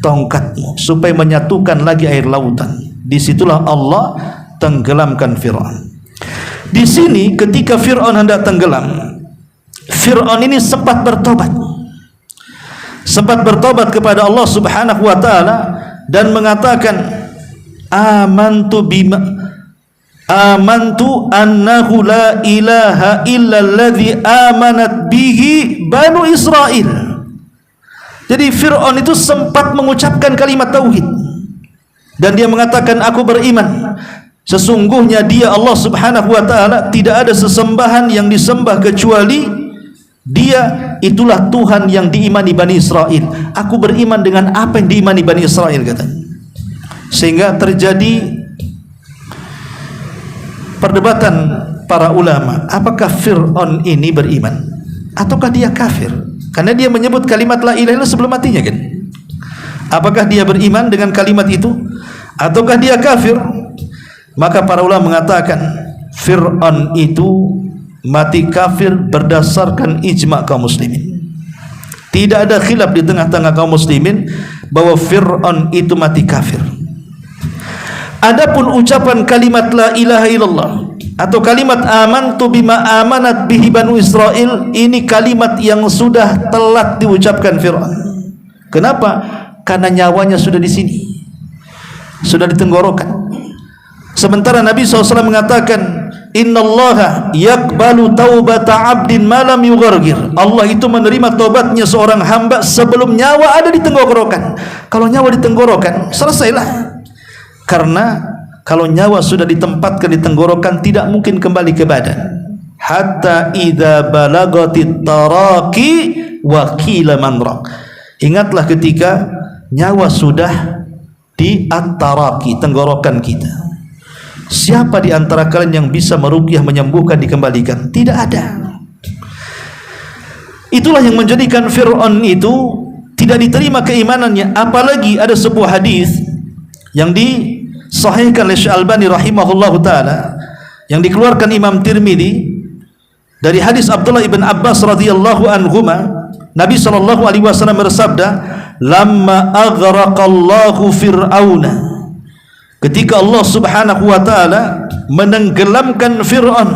B: tongkatmu supaya menyatukan lagi air lautan." Disitulah Allah tenggelamkan Fir'aun. Di sini ketika Fir'aun hendak tenggelam, Fir'aun ini sempat bertobat kepada Allah Subhanahu wa taala dan mengatakan, amantu annahu la ilaha illa alladhi amanat bihi Banu Israel. Jadi Fir'aun itu sempat mengucapkan kalimat tauhid dan dia mengatakan, "Aku beriman sesungguhnya dia Allah Subhanahu wa taala, tidak ada sesembahan yang disembah kecuali Dia, itulah Tuhan yang diimani Bani Israel. Aku beriman dengan apa yang diimani Bani Israel," kata. Sehingga terjadi perdebatan para ulama, apakah Fir'aun ini beriman ataukah dia kafir? Karena dia menyebut kalimat la ilaha illallah sebelum matinya kan. Apakah dia beriman dengan kalimat itu ataukah dia kafir? Maka para ulama mengatakan Fir'aun itu mati kafir berdasarkan ijma' kaum muslimin. Tidak ada khilaf di tengah-tengah kaum muslimin bahwa Fir'aun itu mati kafir. Adapun ucapan kalimat la ilaha illallah atau kalimat amantu bima amanat bihi Banu Israel, ini kalimat yang sudah telat diucapkan Fir'aun. Kenapa? Karena nyawanya sudah di sini, sudah di tenggorokan. Sementara Nabi SAW mengatakan, innallaha yaqbalu taubata abdin malam yughargir. Allah itu menerima taubatnya seorang hamba sebelum nyawa ada di tenggorokan. Kalau nyawa di tenggorokan, selesailah. Karena kalau nyawa sudah ditempatkan di tenggorokan, tidak mungkin kembali ke badan. Hatta idza balagatit taraqi wa qila manraq. Ingatlah ketika nyawa sudah di at-taraqi, tenggorokan kita. Siapa di antara kalian yang bisa meruqyah, menyembuhkan, dikembalikan? Tidak ada. Itulah yang menjadikan Fir'aun itu tidak diterima keimanannya. Apalagi ada sebuah hadis yang disahihkan oleh Syalbani rahimahullahu taala, yang dikeluarkan Imam Tirmidzi dari hadis Abdullah ibn Abbas radhiyallahu anhuma. Nabi sallallahu alaihi wasallam bersabda, "Lamma aghraqallahu Fir'auna." Ketika Allah Subhanahu wa taala menenggelamkan Fir'aun,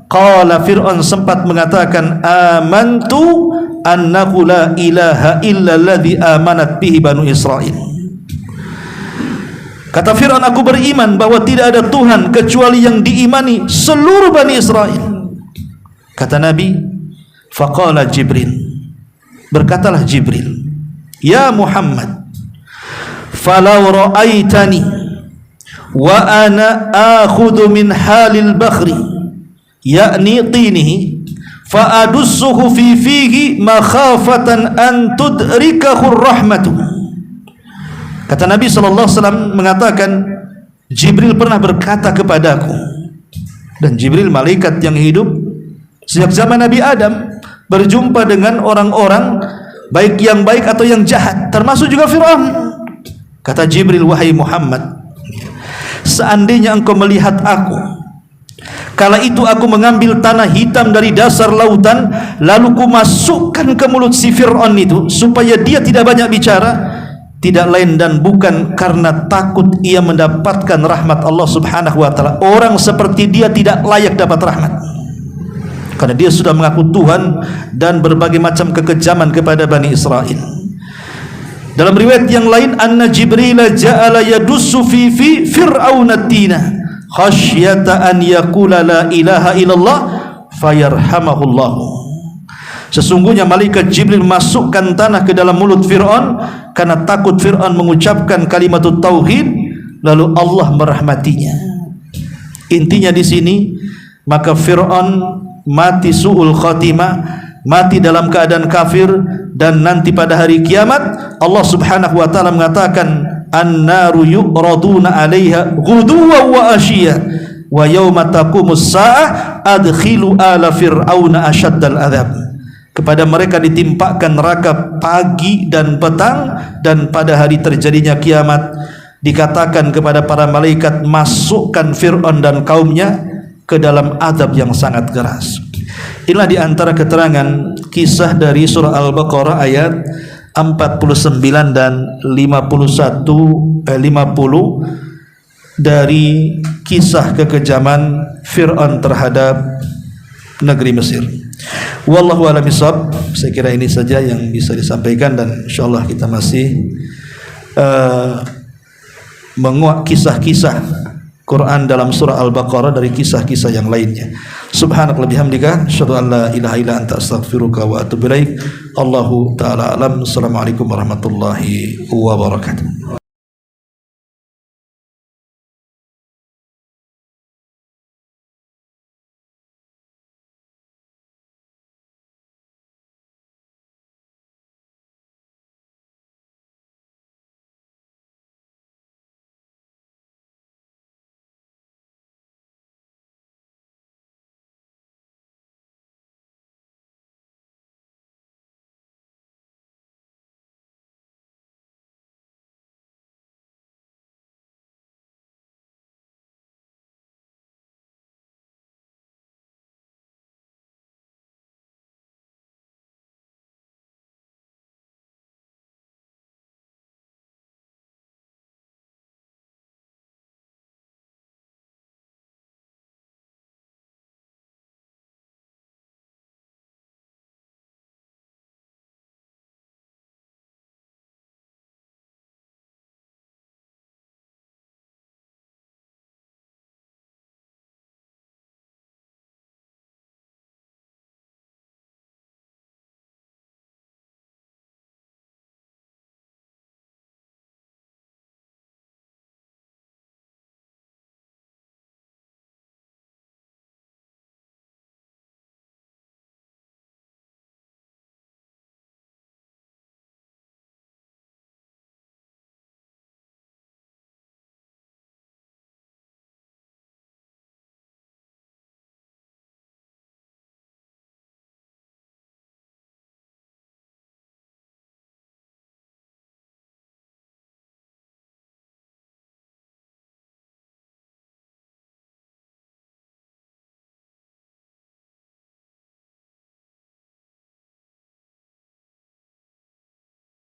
B: qala Fir'aun sempat mengatakan, amantu annahu la ilaha illa alladhi amanat bihi Banu Israel. Kata Fir'aun, aku beriman bahwa tidak ada Tuhan kecuali yang diimani seluruh Bani Israel. Kata Nabi, faqala Jibril, berkatalah Jibril, ya Muhammad, falau ra'aitani wa ana akhudhu min halil bakhri yakni tinihi fa adussuhu fi fihi makhafatan an tudrikahu rahmatu. Kata Nabi SAW mengatakan, Jibril pernah berkata kepadaku, dan Jibril malaikat yang hidup sejak zaman Nabi Adam, berjumpa dengan orang-orang baik yang baik atau yang jahat, termasuk juga Fir'aun. Kata Jibril, wahai Muhammad, seandainya engkau melihat aku, kala itu aku mengambil tanah hitam dari dasar lautan, lalu ku masukkan ke mulut si Fir'aun itu supaya dia tidak banyak bicara, tidak lain dan bukan karena takut ia mendapatkan rahmat Allah Subhanahu wa taala. Orang seperti dia tidak layak dapat rahmat, karena dia sudah mengaku Tuhan dan berbagai macam kekejaman kepada Bani Israel. Dalam riwayat yang lain, anna Jibril ja'ala yadussu fi Fir'aun at-tina khasyata an yaqula la ilaha illallah fayarhamahullah. Sesungguhnya malaikat Jibril masukkan tanah ke dalam mulut Fir'aun karena takut Fir'aun mengucapkan kalimat tauhid lalu Allah merahmatinya. Intinya di sini, maka Fir'aun mati su'ul khatimah, mati dalam keadaan kafir, dan nanti pada hari kiamat Allah Subhanahu wa taala mengatakan, an-naru yu'raduna 'alaiha ghuduwan wa ashiya wa yauma taqumus saa'ah adkhilu ala fir'auna asyaddal adzab. Kepada mereka ditimpakan neraka pagi dan petang, dan pada hari terjadinya kiamat dikatakan kepada para malaikat, masukkan Fir'aun dan kaumnya ke dalam azab yang sangat keras. Inilah di antara keterangan kisah dari surah Al-Baqarah ayat 49 dan 50 dari kisah kekejaman Fir'aun terhadap negeri Mesir. Wallahu a'lam bishawab. Saya kira ini saja yang bisa disampaikan, dan insyaallah kita masih menguak kisah-kisah Quran dalam surah Al-Baqarah dari kisah-kisah yang lainnya. Subhanakallahumma bihamdika asyhadu an la ilaha illa anta astaghfiruka wa atubu ilaik. Allahu taala alam. Assalamualaikum warahmatullahi wabarakatuh.